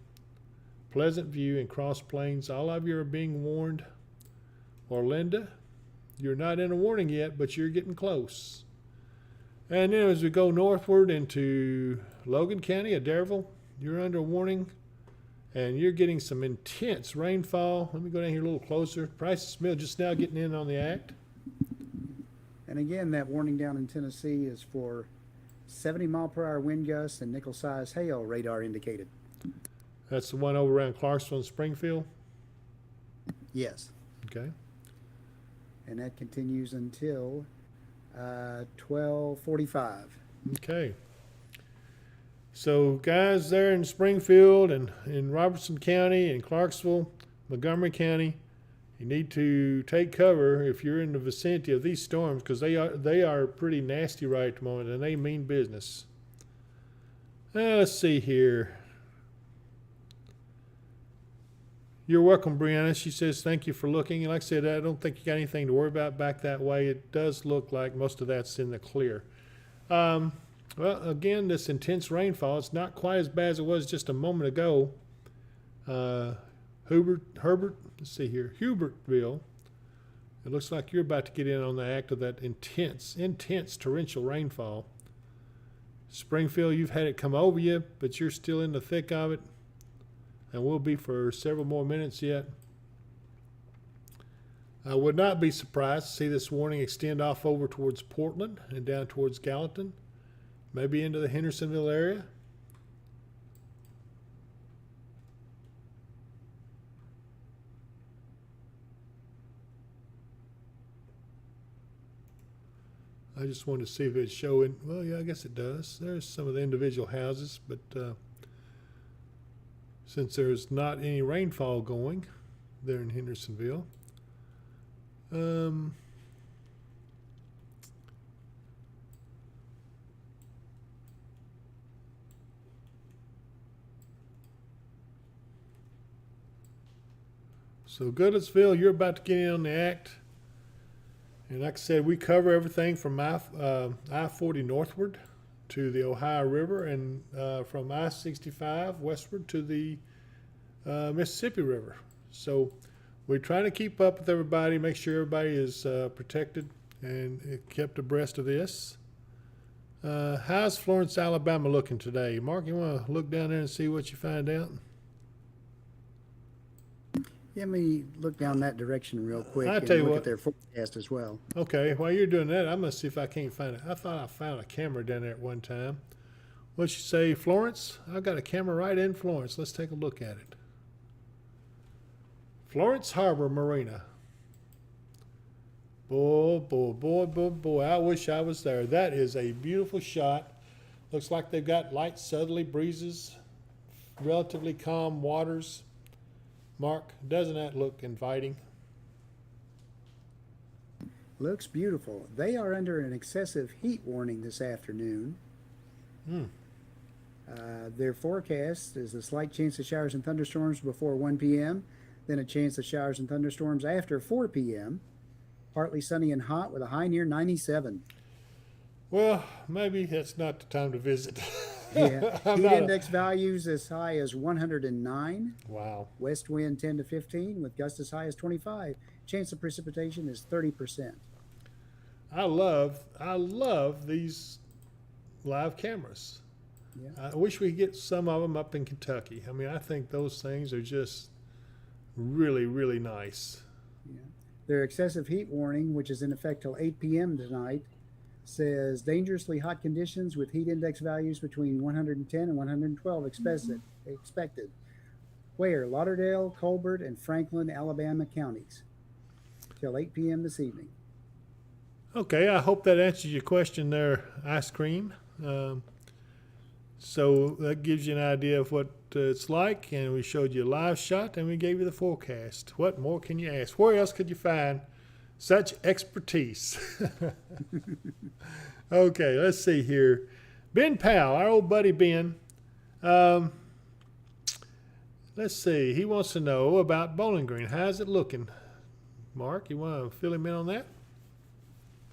Speaker 1: Pleasant View, and Cross Plains. All of you are being warned. Orlinda, you're not in a warning yet, but you're getting close. And then as we go northward into Logan County, Adairville, you're under warning. And you're getting some intense rainfall. Let me go down here a little closer. Price Mill just now getting in on the act.
Speaker 2: And again, that warning down in Tennessee is for 70-mile-per-hour wind gusts and nickel-size hail, radar indicated.
Speaker 1: That's the one over around Clarksville and Springfield.
Speaker 2: Yes.
Speaker 1: Okay.
Speaker 2: And that continues until 12:45.
Speaker 1: Okay. So guys there in Springfield and in Robertson County and Clarksville, Montgomery County, you need to take cover if you're in the vicinity of these storms, because they are pretty nasty right at the moment, and they mean business. Let's see here. You're welcome, Brianna. She says, thank you for looking. And like I said, I don't think you got anything to worry about back that way. It does look like most of that's in the clear. Well, again, this intense rainfall, it's not quite as bad as it was just a moment ago. Hubertville. It looks like you're about to get in on the act of that intense torrential rainfall. Springfield, you've had it come over you, but you're still in the thick of it, and will be for several more minutes yet. I would not be surprised to see this warning extend off over towards Portland and down towards Gallatin, maybe into the Hendersonville area. I just wanted to see if it's showing. Well, yeah, I guess it does. There's some of the individual houses, but since there's not any rainfall going there in Hendersonville, so Goodlettsville, you're about to get in on the act. And like I said, we cover everything from I-40 northward to the Ohio River, and from I-65 westward to the Mississippi River. So we're trying to keep up with everybody, make sure everybody is protected and kept abreast of this. How's Florence, Alabama looking today? Mark, you want to look down there and see what you find out?
Speaker 2: Let me look down that direction real quick
Speaker 1: I'll
Speaker 2: and
Speaker 1: tell you
Speaker 2: look
Speaker 1: what.
Speaker 2: at their forecast as well.
Speaker 1: Okay, while you're doing that, I'm going to see if I can't find it. I thought I found a camera down there at one time. What'd you say, Florence? I've got a camera right in Florence. Let's take a look at it. Florence Harbor Marina. Boy, I wish I was there. That is a beautiful shot. Looks like they've got light southerly breezes, relatively calm waters. Mark, doesn't that look inviting?
Speaker 2: Looks beautiful. They are under an excessive heat warning this afternoon. Their forecast is a slight chance of showers and thunderstorms before 1 p.m., then a chance of showers and thunderstorms after 4 p.m. Partly sunny and hot with a high near 97.
Speaker 1: Well, maybe that's not the time to visit.
Speaker 2: Yeah. Heat index values as high as 109.
Speaker 1: Wow.
Speaker 2: West wind 10 to 15 with gusts as high as 25. Chance of precipitation is 30%.
Speaker 1: I love these live cameras.
Speaker 2: Yeah.
Speaker 1: I wish we could get some of them up in Kentucky. I mean, I think those things are just really, really nice.
Speaker 2: Yeah. Their excessive heat warning, which is in effect till 8 p.m. tonight, says dangerously hot conditions with heat index values between 110 and 112 expected. Where? Lauderdale, Colbert, and Franklin, Alabama counties till 8 p.m. this evening.
Speaker 1: Okay, I hope that answers your question there, Ice Cream. So that gives you an idea of what it's like, and we showed you a live shot, and we gave you the forecast. What more can you ask? Where else could you find such expertise? Okay, let's see here. Ben Powell, our old buddy Ben. Let's see. He wants to know about Bowling Green. How's it looking? Mark, you want to fill him in on that?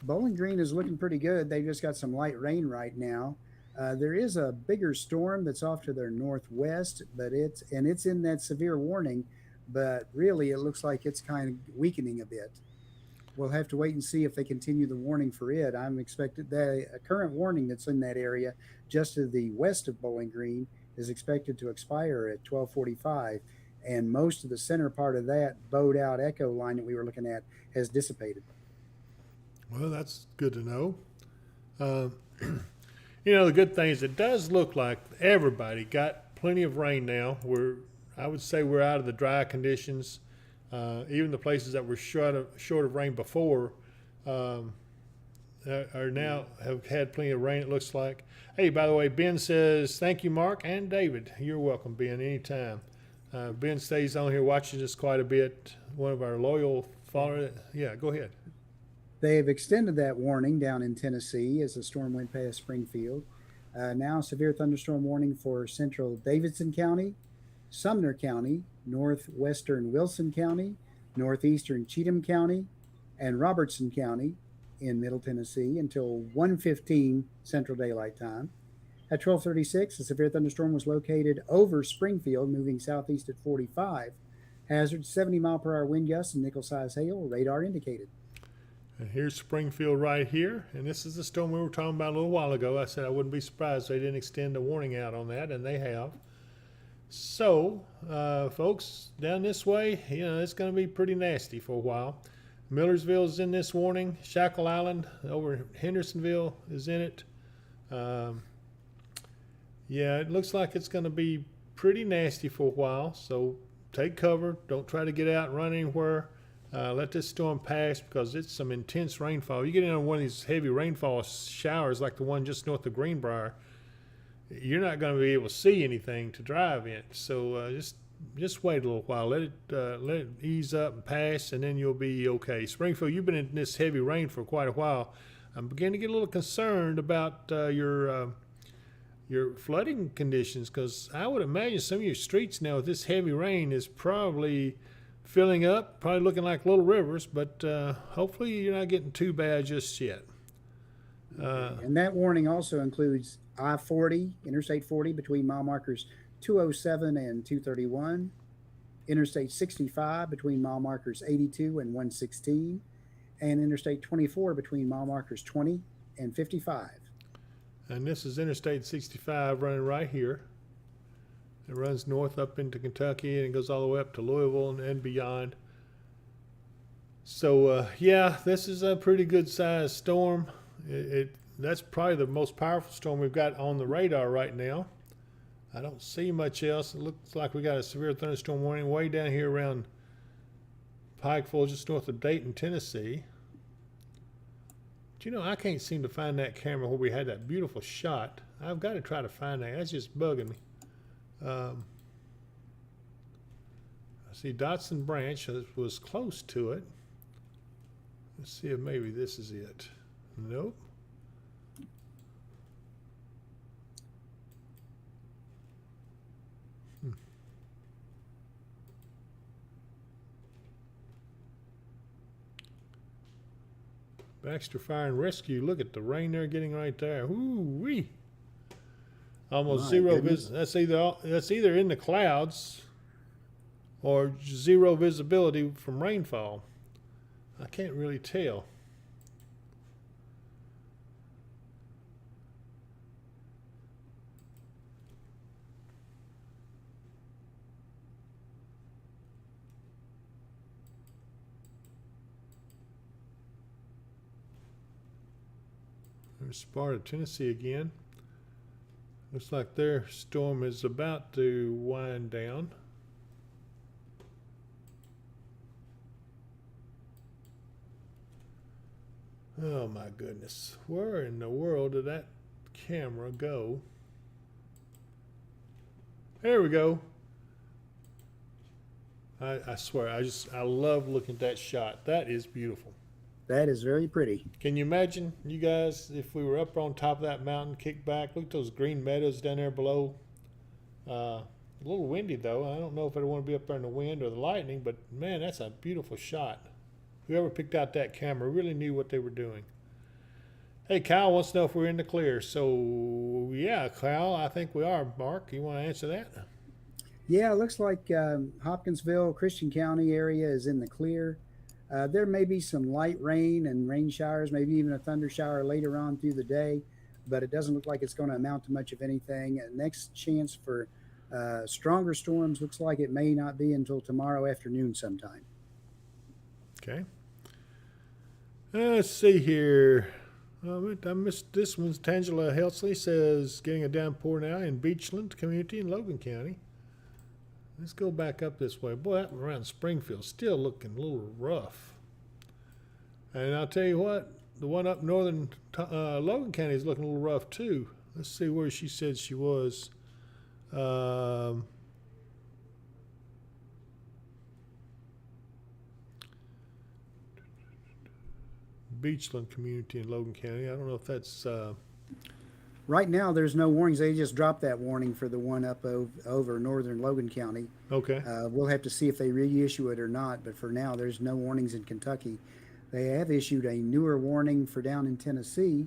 Speaker 2: Bowling Green is looking pretty good. They just got some light rain right now. There is a bigger storm that's off to their northwest, but it's in that severe warning. But really, it looks like it's kind of weakening a bit. We'll have to wait and see if they continue the warning for it. I'm expected the current warning that's in that area just to the west of Bowling Green is expected to expire at 12:45, and most of the center part of that bowed out echo line that we were looking at has dissipated.
Speaker 1: Well, that's good to know. Uh, the good thing is it does look like everybody got plenty of rain now. I would say we're out of the dry conditions. Even the places that were short of rain before are now have had plenty of rain, it looks like. Hey, by the way, Ben says, thank you, Mark and David. You're welcome, Ben, anytime. Ben stays on here watching us quite a bit. One of our loyal followers. Yeah, go ahead.
Speaker 2: They have extended that warning down in Tennessee as the storm went past Springfield. Now, severe thunderstorm warning for central Davidson County, Sumner County, northwestern Wilson County, northeastern Cheatham County, and Robertson County in Middle Tennessee until 1:15 Central Daylight Time. At 12:36, a severe thunderstorm was located over Springfield, moving southeast at 45. Hazard 70-mile-per-hour wind gusts and nickel-size hail, radar indicated.
Speaker 1: And here's Springfield right here, and this is the storm we were talking about a little while ago. I said I wouldn't be surprised if they didn't extend a warning out on that, and they have. So, folks, down this way, it's going to be pretty nasty for a while. Millersville is in this warning. Shackle Island over Hendersonville is in it. Yeah, it looks like it's going to be pretty nasty for a while. So take cover. Don't try to get out and run anywhere. Let this storm pass because it's some intense rainfall. You get in on one of these heavy rainfall showers like the one just north of Greenbrier, you're not going to be able to see anything to drive in. So just wait a little while. Let it ease up and pass, and then you'll be okay. Springfield, you've been in this heavy rain for quite a while. I'm beginning to get a little concerned about your flooding conditions because I would imagine some of your streets now with this heavy rain is probably filling up, probably looking like little rivers, but hopefully you're not getting too bad just yet.
Speaker 2: And that warning also includes I-40, Interstate 40 between mile markers 207 and 231, Interstate 65 between mile markers 82 and 116, and Interstate 24 between mile markers 20 and 55.
Speaker 1: And this is Interstate 65 running right here. It runs north up into Kentucky and it goes all the way up to Louisville and beyond. So, yeah, this is a pretty good sized storm. That's probably the most powerful storm we've got on the radar right now. I don't see much else. It looks like we got a severe thunderstorm warning way down here around Pikeville, just north of Dayton, Tennessee. But I can't seem to find that camera where we had that beautiful shot. I've got to try to find that. That's just bugging me. I see Dotson Branch was close to it. Let's see if maybe this is it. Nope. Baxter Fire and Rescue. Look at the rain they're getting right there. Ooh-wee. Almost zero visibility. That's either in the clouds or zero visibility from rainfall. I can't really tell. There's Sparta, Tennessee again. Looks like their storm is about to wind down. Oh my goodness. Where in the world did that camera go? There we go. I swear, I love looking at that shot. That is beautiful.
Speaker 2: That is very pretty.
Speaker 1: Can you imagine, you guys, if we were up on top of that mountain, kick back, look at those green meadows down there below. A little windy, though. I don't know if I want to be up there in the wind or the lightning, but, man, that's a beautiful shot. Whoever picked out that camera really knew what they were doing. Hey, Kyle wants to know if we're in the clear. So, yeah, Kyle, I think we are. Mark, you want to answer that?
Speaker 2: Yeah, it looks like Hopkinsville, Christian County area is in the clear. There may be some light rain and rain showers, maybe even a thunder shower later on through the day, but it doesn't look like it's going to amount to much of anything. Next chance for stronger storms looks like it may not be until tomorrow afternoon sometime.
Speaker 1: Okay. Let's see here. I missed this one. Tangela Helsley says getting a downpour now in Beachland community in Logan County. Let's go back up this way. Boy, that one around Springfield still looking a little rough. And I'll tell you what, the one up northern Logan County is looking a little rough too. Let's see where she said she was. Beachland community in Logan County. I don't know if that's
Speaker 2: Right now, there's no warnings. They just dropped that warning for the one up over northern Logan County.
Speaker 1: okay.
Speaker 2: We'll have to see if they reissue it or not, but for now, there's no warnings in Kentucky. They have issued a newer warning for down in Tennessee,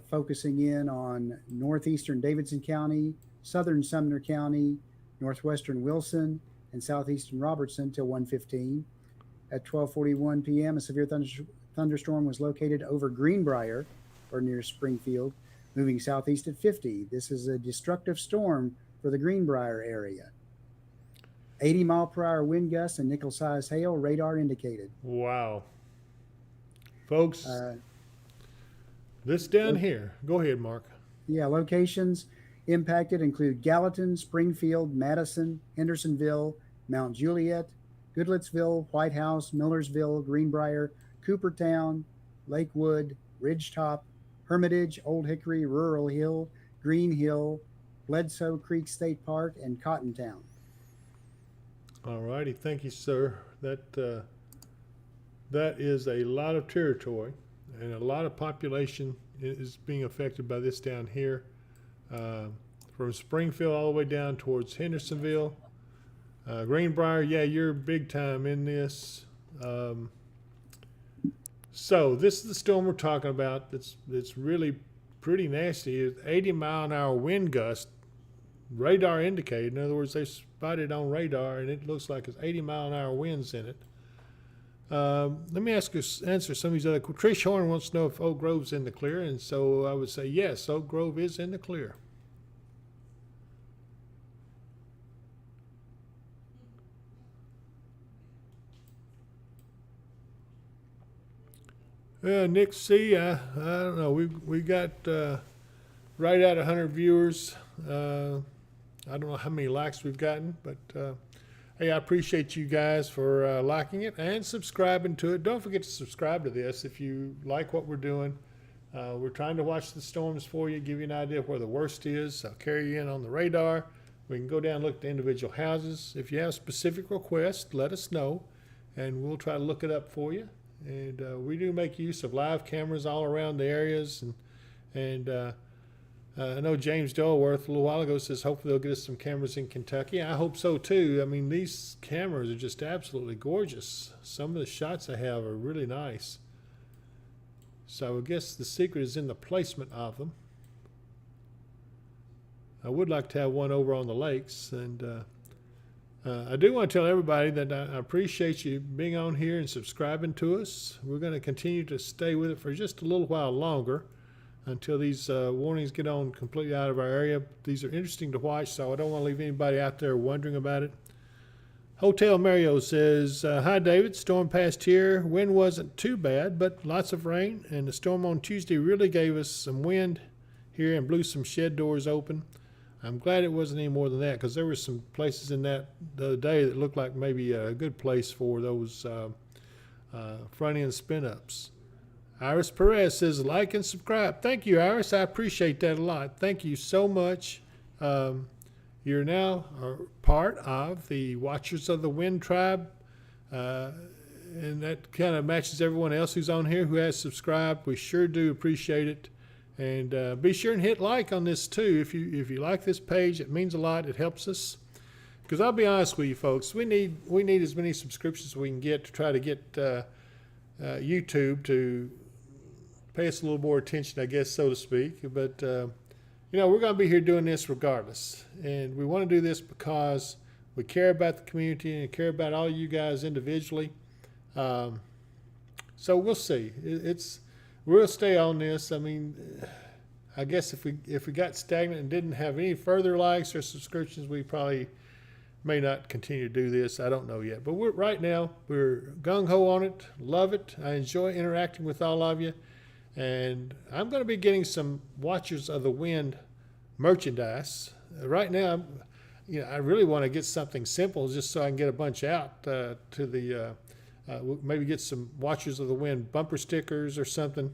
Speaker 2: focusing in on northeastern Davidson County, southern Sumner County, northwestern Wilson, and southeastern Robertson till 1:15. At 12:41 p.m., a severe thunderstorm was located over Greenbrier, or near Springfield, moving southeast at 50. This is a destructive storm for the Greenbrier area. 80-mile-per-hour wind gusts and nickel-sized hail, radar indicated.
Speaker 1: Wow. Folks, this down here. Go ahead, Mark.
Speaker 2: Yeah, locations impacted include Gallatin, Springfield, Madison, Hendersonville, Mount Juliet, Goodlettsville, White House, Millersville, Greenbrier, Coopertown, Lakewood, Ridgetop, Hermitage, Old Hickory, Rural Hill, Green Hill, Bledsoe Creek State Park, and Cottontown.
Speaker 1: All righty. Thank you, sir. That is a lot of territory, and a lot of population is being affected by this down here. From Springfield all the way down towards Hendersonville. Greenbrier, yeah, you're big time in this. So this is the storm we're talking about. That's really pretty nasty. It's 80-mile-an-hour wind gust, radar indicated. In other words, they spotted on radar, and it looks like it's 80-mile-an-hour winds in it. Let me answer some of these other. Trish Horn wants to know if Oak Grove's in the clear, and so I would say yes, Oak Grove is in the clear. Nick C, I don't know. We got right at 100 viewers. I don't know how many likes we've gotten, but hey, I appreciate you guys for liking it and subscribing to it. Don't forget to subscribe to this if you like what we're doing. We're trying to watch the storms for you, give you an idea of where the worst is. I'll carry you in on the radar. We can go down and look at the individual houses. If you have specific requests, let us know, and we'll try to look it up for you. And we do make use of live cameras all around the areas. And I know James Delworth a little while ago says hopefully they'll get us some cameras in Kentucky. I hope so too. I mean, these cameras are just absolutely gorgeous. Some of the shots I have are really nice. So I guess the secret is in the placement of them. I would like to have one over on the lakes, and I do want to tell everybody that I appreciate you being on here and subscribing to us. We're going to continue to stay with it for just a little while longer until these warnings get on completely out of our area. These are interesting to watch, so I don't want to leave anybody out there wondering about it. Hotel Mario says, hi, David. Storm passed here. Wind wasn't too bad, but lots of rain, and the storm on Tuesday really gave us some wind here and blew some shed doors open. I'm glad it wasn't any more than that, because there were some places in that the other day that looked like maybe a good place for those front end spin ups. Iris Perez says, like and subscribe. Thank you, Iris. I appreciate that a lot. Thank you so much. You're now part of the Watchers of the Wind tribe, and that kind of matches everyone else who's on here who has subscribed. We sure do appreciate it. And be sure and hit like on this too. If you like this page, it means a lot. It helps us. Because I'll be honest with you, folks, we need as many subscriptions as we can get to try to get YouTube to pay us a little more attention, I guess, so to speak. But we're going to be here doing this regardless, and we want to do this because We care about the community and care about all you guys individually. So we'll see. We'll stay on this. I mean, I guess if we got stagnant and didn't have any further likes or subscriptions, we probably may not continue to do this. I don't know yet. But right now, we're gung-ho on it. Love it. I enjoy interacting with all of you. And I'm going to be getting some Watchers of the Wind merchandise. Right now, I really want to get something simple just so I can get a bunch out to the, maybe get some Watchers of the Wind bumper stickers or something.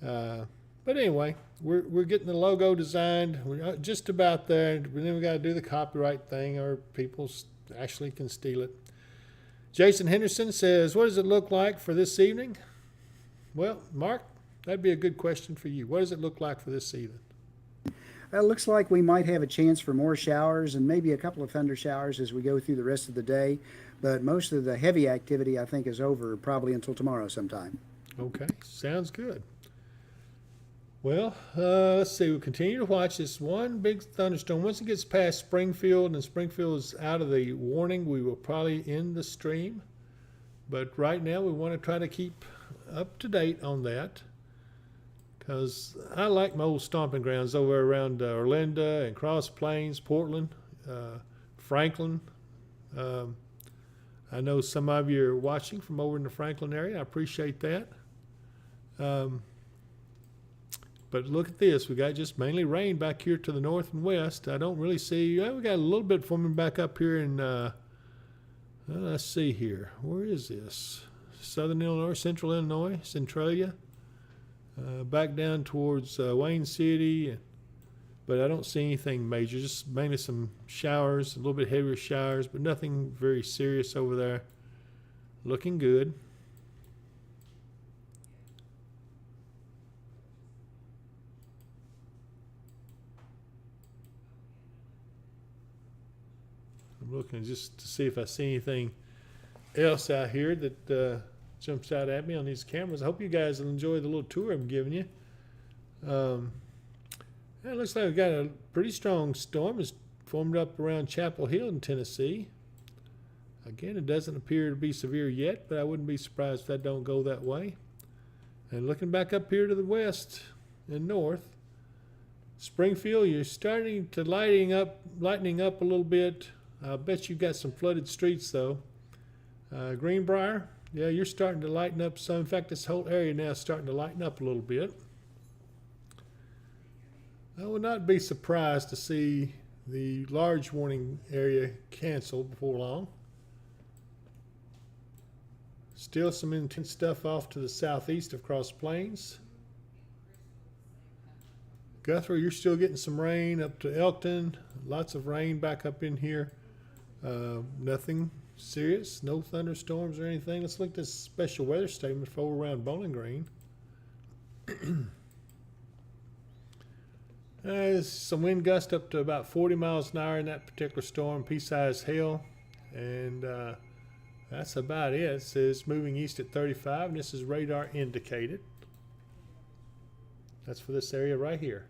Speaker 1: But anyway, we're getting the logo designed. We're just about there. And then we got to do the copyright thing, or people actually can steal it. Jason Henderson says, "What does it look like for this evening?" Well, Mark, that'd be a good question for you. What does it look like for this evening?
Speaker 2: It looks like we might have a chance for more showers and maybe a couple of thunder showers as we go through the rest of the day. But most of the heavy activity, I think, is over probably until tomorrow sometime.
Speaker 1: Okay, sounds good. Well, let's see. We'll continue to watch this one big thunderstorm. Once it gets past Springfield and Springfield is out of the warning, we will probably end the stream. But right now, we want to try to keep up to date on that, because I like my old stomping grounds over around Orlinda and Cross Plains, Portland, Franklin. I know some of you are watching from over in the Franklin area. I appreciate that. But look at this. We got just mainly rain back here to the north and west. I don't really see. We got a little bit forming back up here in, let's see here. Where is this? Southern Illinois, Central Illinois, Centralia. Back down towards Wayne City. But I don't see anything major. Just mainly some showers, a little bit heavier showers, but nothing very serious over there. Looking good. I'm looking just to see if I see anything else out here that jumps out at me on these cameras. I hope you guys will enjoy the little tour I'm giving you. It looks like we've got a pretty strong storm. It's formed up around Chapel Hill in Tennessee. Again, it doesn't appear to be severe yet, but I wouldn't be surprised if that don't go that way. And looking back up here to the west and north, Springfield, you're starting to lightening up a little bit. I bet you've got some flooded streets though. Greenbrier, yeah, you're starting to lighten up some. In fact, this whole area now is starting to lighten up a little bit. I would not be surprised to see the large warning area canceled before long. Still some intense stuff off to the southeast of Cross Plains. Guthrie, you're still getting some rain up to Elkton. Lots of rain back up in here. Nothing serious, no thunderstorms or anything. Let's look at this special weather statement for over around Bowling Green. There's some wind gust up to about 40 miles an hour in that particular storm, pea-sized hail, and that's about it. It says moving east at 35, and this is radar indicated. That's for this area right here.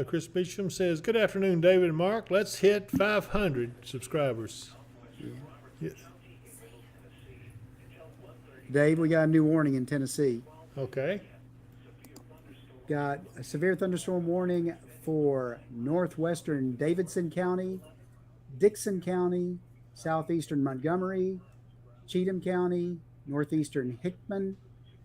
Speaker 1: Chris Beecham says, "Good afternoon, David and Mark. Let's hit 500 subscribers." Yeah.
Speaker 2: Dave, we got a new warning in Tennessee.
Speaker 1: Okay.
Speaker 2: Got a severe thunderstorm warning for northwestern Davidson County, Dixon County, southeastern Montgomery, Cheatham County, northeastern Hickman,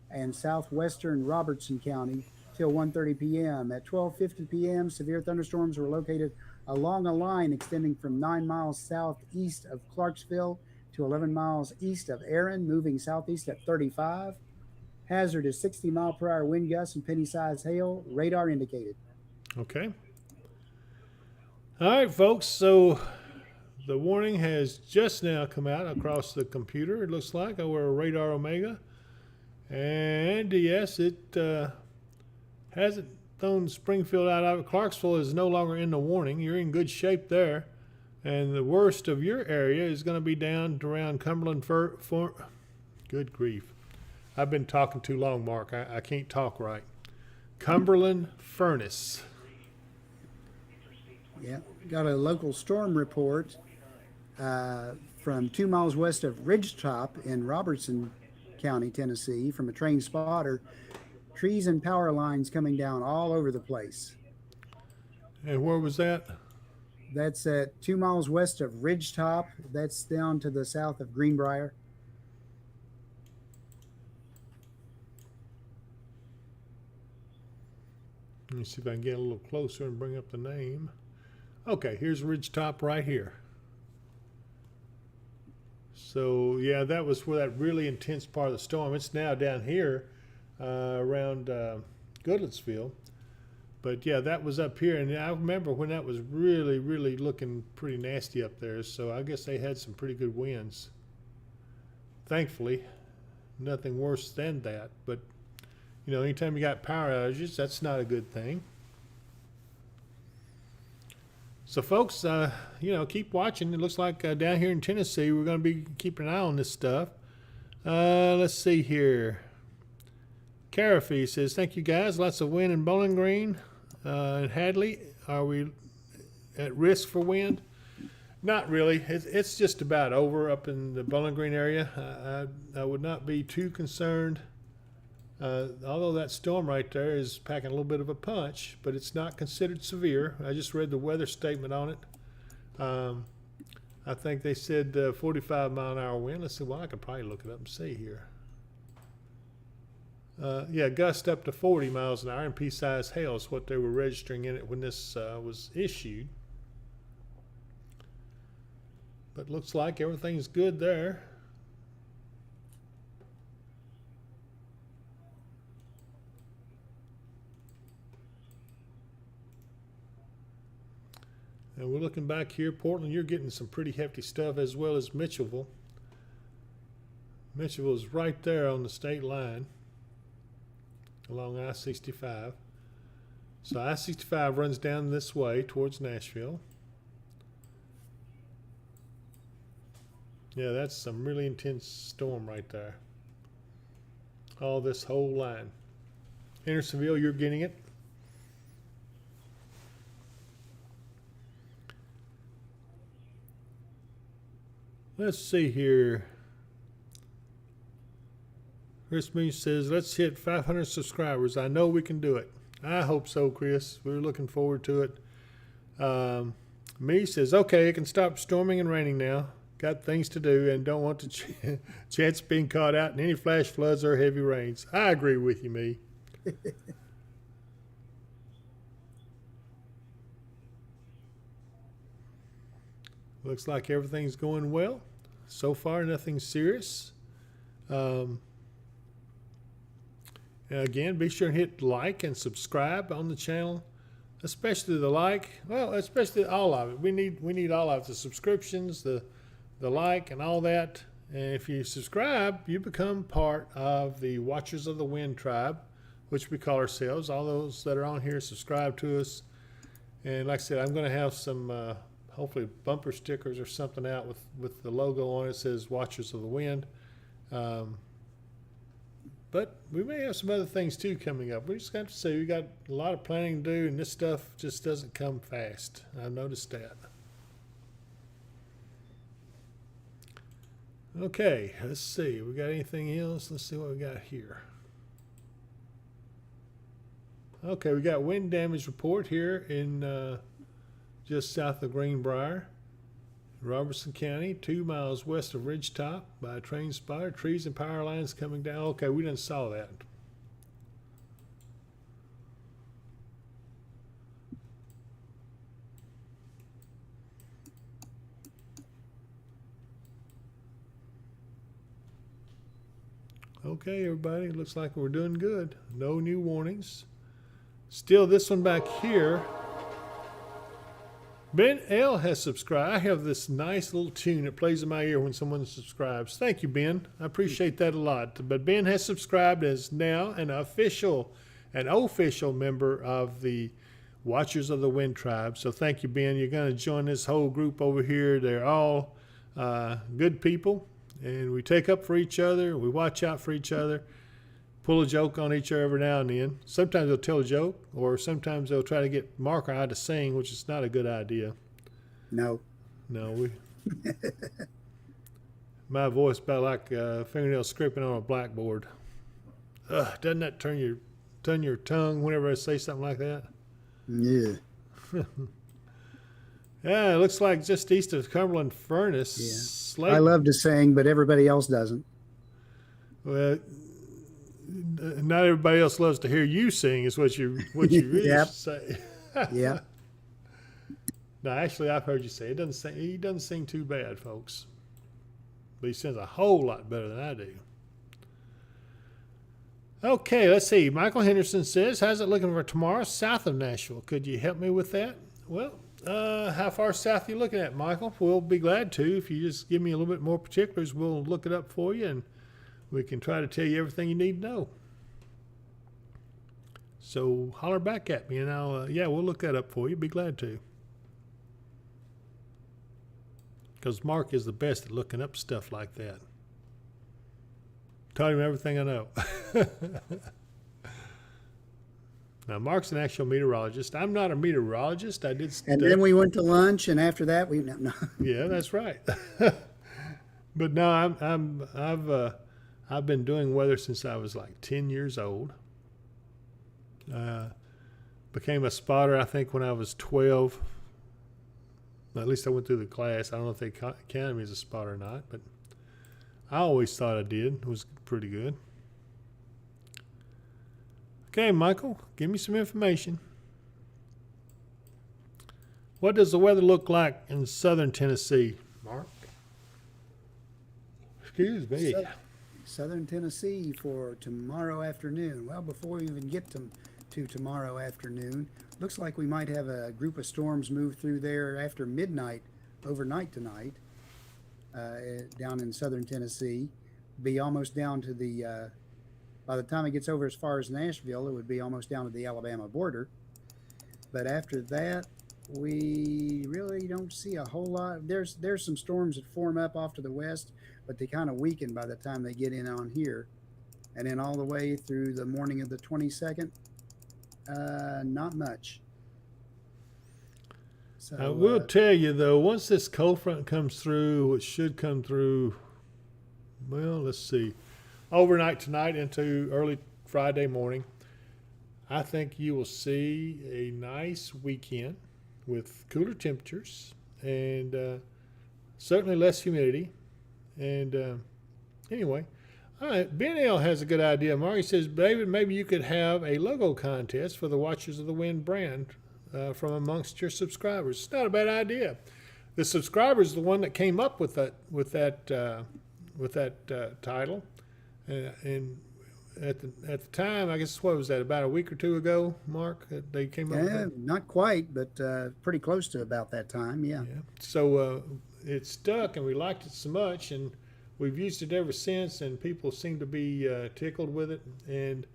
Speaker 2: and southwestern Robertson County till 1:30 p.m. At 12:50 p.m., severe thunderstorms were located along a line extending from 9 miles southeast of Clarksville to 11 miles east of Erin, moving southeast at 35. Hazard is 60-mile-per-hour wind gusts and penny-sized hail. Radar indicated.
Speaker 1: Okay. All right, folks. So the warning has just now come out across the computer, it looks like, over Radar Omega. And yes, it hasn't thrown Springfield out of it. Clarksville is no longer in the warning. You're in good shape there. And the worst of your area is going to be down to around Cumberland. Good grief. I've been talking too long, Mark. I can't talk right. Cumberland Furnace.
Speaker 2: Yeah, got a local storm report from 2 miles west of Ridgetop in Robertson County, Tennessee, from a trained spotter. Trees and power lines coming down all over the place.
Speaker 1: And where was that?
Speaker 2: That's at 2 miles west of Ridgetop. That's down to the south of Greenbrier.
Speaker 1: Let me see if I can get a little closer and bring up the name. Okay, here's Ridgetop right here. So, yeah, that was where that really intense part of the storm. It's now down here around Goodlettsville. But, yeah, that was up here. And I remember when that was really, really looking pretty nasty up there. So I guess they had some pretty good winds. Thankfully, nothing worse than that. But, you know, anytime you got power outages, that's not a good thing. So, folks, you know, keep watching. It looks like down here in Tennessee, we're going to be keeping an eye on this stuff. Let's see here. Carafe says, thank you, guys. Lots of wind in Bowling Green and Hadley. Are we at risk for wind? Not really. It's just about over up in the Bowling Green area. I would not be too concerned. Although that storm right there is packing a little bit of a punch, but it's not considered severe. I just read the weather statement on it. I think they said 45-mile-an-hour wind. Let's see. Well, I could probably look it up and see here. Yeah, gust up to 40 miles an hour and pea-sized hail is what they were registering in it when this was issued. But looks like everything's good there. And we're looking back here. Portland, you're getting some pretty hefty stuff, as well as Mitchellville. Mitchellville is right there on the state line along I-65. So I-65 runs down this way towards Nashville. Yeah, that's some really intense storm right there. All this whole line. Hendersonville, you're getting it. Let's see here. Chris Moose says, let's hit 500 subscribers. I know we can do it. I hope so, Chris. We're looking forward to it. Me says, okay, it can stop storming and raining now. Got things to do and don't want to chance being caught out in any flash floods or heavy rains. I agree with you, Me. Looks like everything's going well. So far, nothing serious. Again, be sure and hit like and subscribe on the channel, especially the like. Well, especially all of it. We need all of it. The subscriptions, the like, and all that. And if you subscribe, you become part of the Watchers of the Wind tribe, which we call ourselves. All those that are on here subscribe to us. And like I said, I'm going to have some hopefully bumper stickers or something out with the logo on it. It says Watchers of the Wind. But we may have some other things too coming up. We just got to see. We got a lot of planning to do, and this stuff just doesn't come fast. I've noticed that. Okay, let's see. We got anything else? Let's see what we got here. Okay, we got wind damage report here in just south of Greenbrier, Robertson County, 2 miles west of Ridgetop by a train spotter. Trees and power lines coming down. Okay, we done saw that. Okay, everybody, looks like we're doing good. No new warnings. Still, this one back here. Ben L has subscribed. I have this nice little tune that plays in my ear when someone subscribes. Thank you, Ben. I appreciate that a lot. But Ben has subscribed as now an official member of the Watchers of the Wind Tribe. So thank you, Ben. You're going to join this whole group over here. They're all good people, and we take up for each other. We watch out for each other, pull a joke on each other every now and then. Sometimes they'll tell a joke, or sometimes they'll try to get Mark or I to sing, which is not a good idea.
Speaker 2: No.
Speaker 1: My voice about like fingernails scraping on a blackboard. Doesn't that turn your tongue whenever I say something like that?
Speaker 2: Yeah.
Speaker 1: Yeah, it looks like just east of Cumberland Furnace.
Speaker 2: Yeah.
Speaker 1: Slayton.
Speaker 2: I love to sing, but everybody else doesn't.
Speaker 1: Well, not everybody else loves to hear you sing, is what you really
Speaker 2: Yep.
Speaker 1: say.
Speaker 2: Yeah.
Speaker 1: No, actually, I've heard you say he doesn't sing too bad, folks. But he sings a whole lot better than I do. Okay, let's see. Michael Henderson says, how's it looking for tomorrow south of Nashville? Could you help me with that? Well, how far south are you looking at, Michael? We'll be glad to. If you just give me a little bit more particulars, we'll look it up for you, and we can try to tell you everything you need to know. So holler back at me, and we'll look that up for you. Be glad to. Because Mark is the best at looking up stuff like that. Taught him everything I know. Now, Mark's an actual meteorologist. I'm not a meteorologist. I did stuff.
Speaker 2: And then we went to lunch, and after that, no.
Speaker 1: Yeah, that's right. But no, I've been doing weather since I was like 10 years old. Became a spotter, I think, when I was 12. At least I went through the class. I don't know if they counted me as a spotter or not, but I always thought I did. It was pretty good. Okay, Michael, give me some information. What does the weather look like in southern Tennessee, Mark? Excuse me.
Speaker 2: Southern Tennessee for tomorrow afternoon. Well, before we even get to tomorrow afternoon, looks like we might have a group of storms move through there after midnight, overnight tonight, down in southern Tennessee. Be almost down to the, by the time it gets over as far as Nashville, it would be almost down to the Alabama border. But after that, we really don't see a whole lot. There's some storms that form up off to the west, but they kind of weaken by the time they get in on here. And then all the way through the morning of the 22nd, not much. So
Speaker 1: I will tell you, though, once this cold front comes through, which should come through, well, let's see, overnight tonight into early Friday morning, I think you will see a nice weekend with cooler temperatures and certainly less humidity. And anyway, all right, Ben L. has a good idea. Mark, he says, David, maybe you could have a logo contest for the Watchers of the Wind brand from amongst your subscribers. It's not a bad idea. The subscriber is the one that came up with that title, and at the time, I guess, what was that, about a week or two ago, Mark, that they came up with that?
Speaker 2: Not quite, but pretty close to about that time, yeah.
Speaker 1: So it stuck, and we liked it so much, and we've used it ever since, and people seem to be tickled with it. And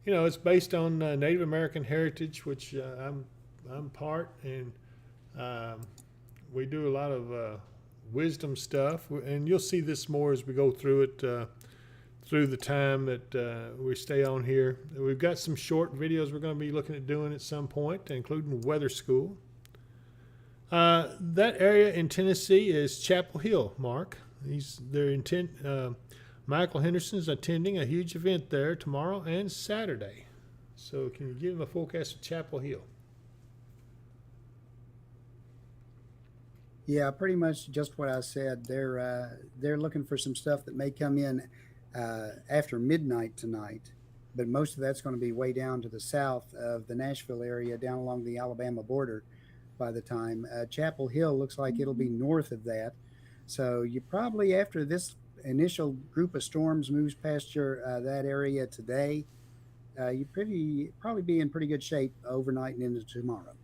Speaker 1: you know, it's based on Native American heritage, which I'm part, and we do a lot of wisdom stuff, and you'll see this more as we go through it through the time that we stay on here. We've got some short videos we're going to be looking at doing at some point, including weather school. That area in Tennessee is Chapel Hill, Mark. Michael Henderson's attending a huge event there tomorrow and Saturday. So can you give him a forecast of Chapel Hill?
Speaker 2: Yeah, pretty much just what I said. They're looking for some stuff that may come in after midnight tonight, but most of that's going to be way down to the south of the Nashville area, down along the Alabama border by the time. Chapel Hill looks like it'll be north of that. So you probably, after this initial group of storms moves past your that area today, you probably be in pretty good shape overnight and into tomorrow.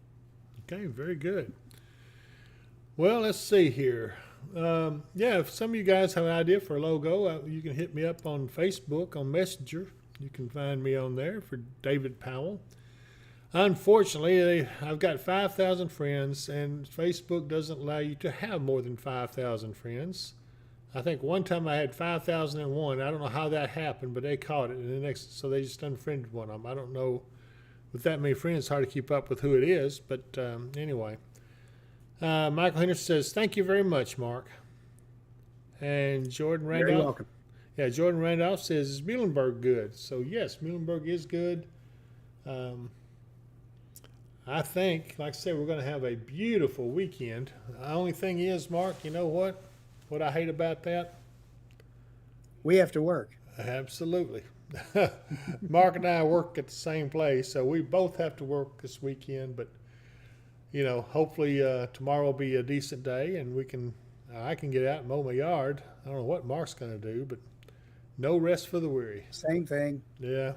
Speaker 1: Okay, very good. Well, let's see here. If some of you guys have an idea for a logo, you can hit me up on Facebook on Messenger. You can find me on there for David Powell. Unfortunately, I've got 5,000 friends, and Facebook doesn't allow you to have more than 5,000 friends. I think one time I had 5,001. I don't know how that happened, but they caught it, and so they just unfriended one of them. I don't know. With that many friends, it's hard to keep up with who it is, but anyway. Michael Henderson says, "Thank you very much, Mark." And Jordan Randolph.
Speaker 2: Very welcome.
Speaker 1: Yeah, Jordan Randolph says, "Is Muhlenberg good?" So yes, Muhlenberg is good. I think, like I said, we're going to have a beautiful weekend. The only thing is, Mark, you know what? What I hate about that?
Speaker 2: We have to work.
Speaker 1: Absolutely. Mark and I work at the same place, so we both have to work this weekend. But hopefully tomorrow will be a decent day, and I can get out and mow my yard. I don't know what Mark's going to do, but no rest for the weary.
Speaker 2: Same thing.
Speaker 1: Yeah,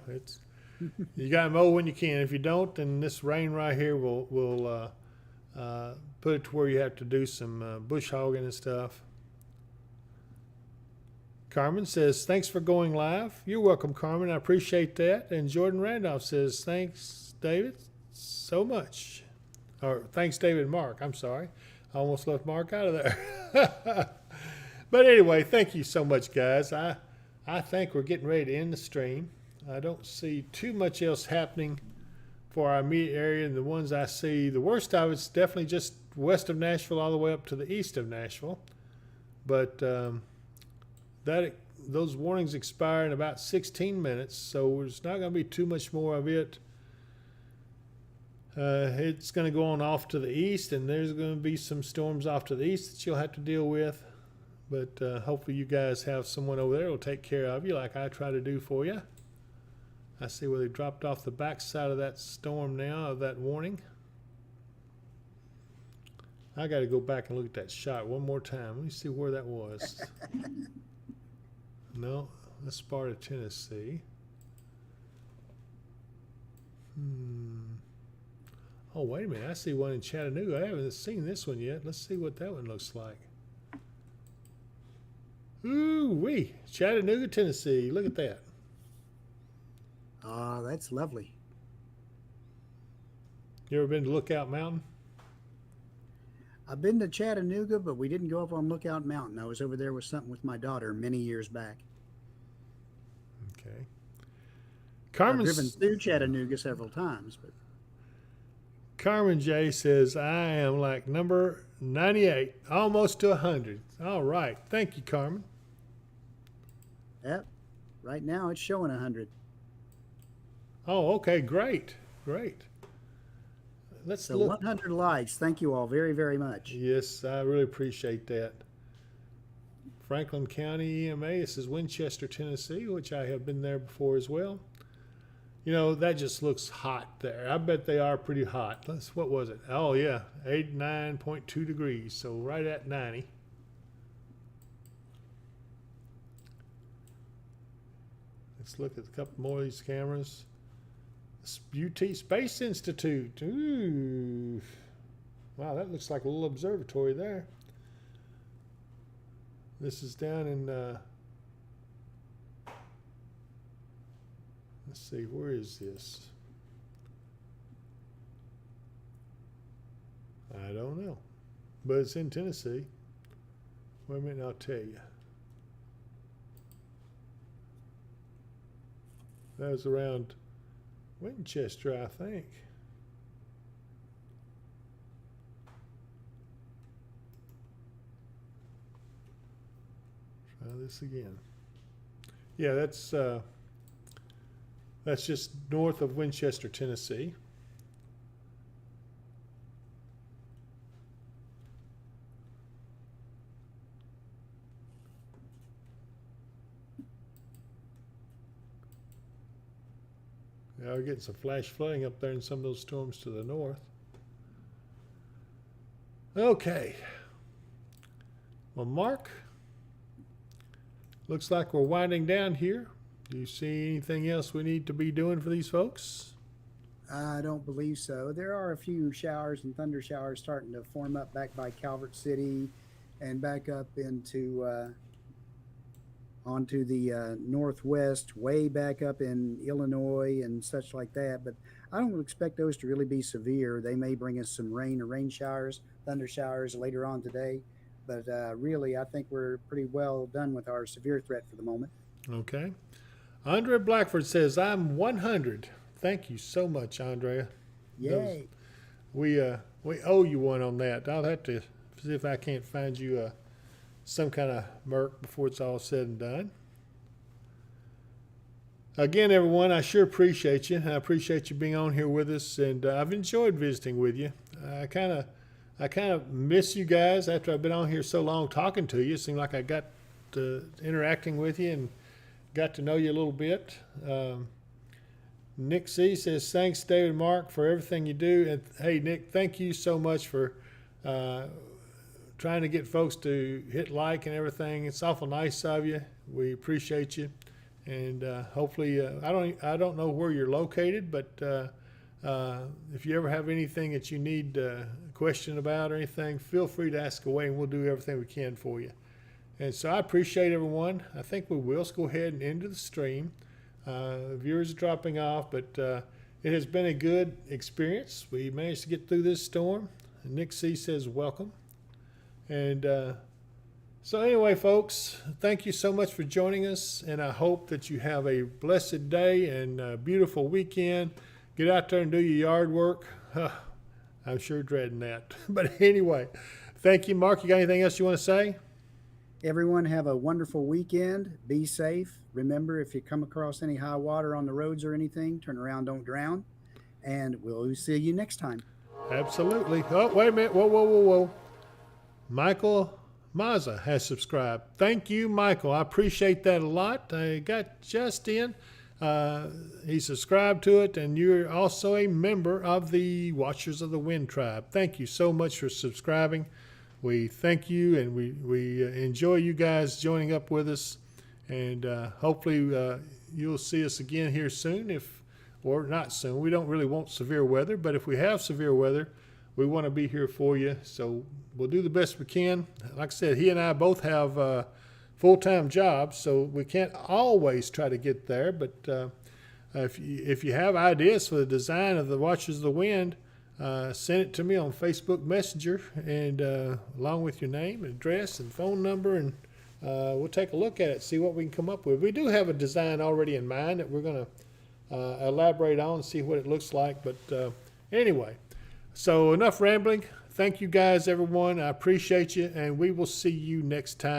Speaker 1: you got to mow when you can. If you don't, then this rain right here will put it to where you have to do some bush hogging and stuff. Carmen says, "Thanks for going live." You're welcome, Carmen. I appreciate that. And Jordan Randolph says, "Thanks, David, so much." Or thanks, David and Mark. I'm sorry. I almost left Mark out of there. But anyway, thank you so much, guys. I think we're getting ready to end the stream. I don't see too much else happening for our immediate area. And the ones I see, the worst of it's definitely just west of Nashville all the way up to the east of Nashville. But those warnings expire in about 16 minutes, so there's not going to be too much more of it. It's going to go on off to the east, and there's going to be some storms off to the east that you'll have to deal with. But hopefully you guys have someone over there who will take care of you like I try to do for you. I see where they dropped off the backside of that storm now, of that warning. I got to go back and look at that shot one more time. Let me see where that was. No, that's Sparta, Tennessee. Oh, wait a minute. I see one in Chattanooga. I haven't seen this one yet. Let's see what that one looks like. Ooh-wee. Chattanooga, Tennessee. Look at that.
Speaker 2: Ah, that's lovely.
Speaker 1: You ever been to Lookout Mountain?
Speaker 2: I've been to Chattanooga, but we didn't go up on Lookout Mountain. I was over there with something with my daughter many years back.
Speaker 1: Okay.
Speaker 2: I've driven through Chattanooga several times, but
Speaker 1: Carmen J says, "I am like number 98, almost to 100. All right. Thank you, Carmen.
Speaker 2: yep, right now it's showing 100.
Speaker 1: Oh, okay. Great. Great. Let's
Speaker 2: So
Speaker 1: look.
Speaker 2: 100 likes. Thank you all very, very much.
Speaker 1: Yes, I really appreciate that. Franklin County EMA, this is Winchester, Tennessee, which I have been there before as well. That just looks hot there. I bet they are pretty hot. What was it? Oh, yeah, 89.2 degrees, so right at 90. Let's look at a couple more of these cameras. UT Space Institute. Ooh. Wow, that looks like a little observatory there. This is down in, let's see, where is this? I don't know, but it's in Tennessee. Wait a minute, I'll tell you. That was around Winchester, I think. Try this again. Yeah, that's just north of Winchester, Tennessee. Yeah, we're getting some flash flooding up there in some of those storms to the north. Okay. Well, Mark, looks like we're winding down here. Do you see anything else we need to be doing for these folks?
Speaker 2: I don't believe so. There are a few showers and thunder showers starting to form up back by Calvert City and back up into onto the northwest, way back up in Illinois and such like that. But I don't expect those to really be severe. They may bring us some rain or rain showers, thunder showers later on today. But really, I think we're pretty well done with our severe threat for the moment.
Speaker 1: Okay. Andrea Blackford says, I'm 100. Thank you so much, Andrea.
Speaker 2: Yay.
Speaker 1: We owe you one on that. I'll have to see if I can't find you some kind of merc before it's all said and done. Again, everyone, I sure appreciate you. I appreciate you being on here with us, and I've enjoyed visiting with you. I kind of miss you guys after I've been on here so long talking to you. It seemed like I got to interacting with you and got to know you a little bit. Nick C says, thanks, David and Mark, for everything you do. And hey, Nick, thank you so much for trying to get folks to hit like and everything. It's awful nice of you. We appreciate you. And hopefully, I don't know where you're located, but if you ever have anything that you need a question about or anything, feel free to ask away, and we'll do everything we can for you. And so I appreciate everyone. I think we will. Let's go ahead and end the stream. Viewers are dropping off, but it has been a good experience. We managed to get through this storm. Nick C says welcome. And so anyway, folks, thank you so much for joining us, and I hope that you have a blessed day and a beautiful weekend. Get out there and do your yard work. I'm sure dreading that. But anyway, thank you. Mark, you got anything else you want to say?
Speaker 2: Everyone have a wonderful weekend. Be safe. Remember, if you come across any high water on the roads or anything, turn around, don't drown. And we'll see you next time.
Speaker 1: Absolutely. Oh, wait a minute. Whoa. Michael Mazza has subscribed. Thank you, Michael. I appreciate that a lot. I got just in. He subscribed to it, and you're also a member of the Watchers of the Wind tribe. Thank you so much for subscribing. We thank you, and we enjoy you guys joining up with us. And hopefully you'll see us again here soon, or not soon. We don't really want severe weather, but if we have severe weather, we want to be here for you. So we'll do the best we can. Like I said, he and I both have full-time jobs, so we can't always try to get there. But if you have ideas for the design of the Watchers of the Wind, send it to me on Facebook Messenger, and along with your name, address, and phone number, and we'll take a look at it, see what we can come up with. We do have a design already in mind that we're going to elaborate on and see what it looks like. But anyway, so enough rambling. Thank you guys, everyone. I appreciate you, and we will see you next time.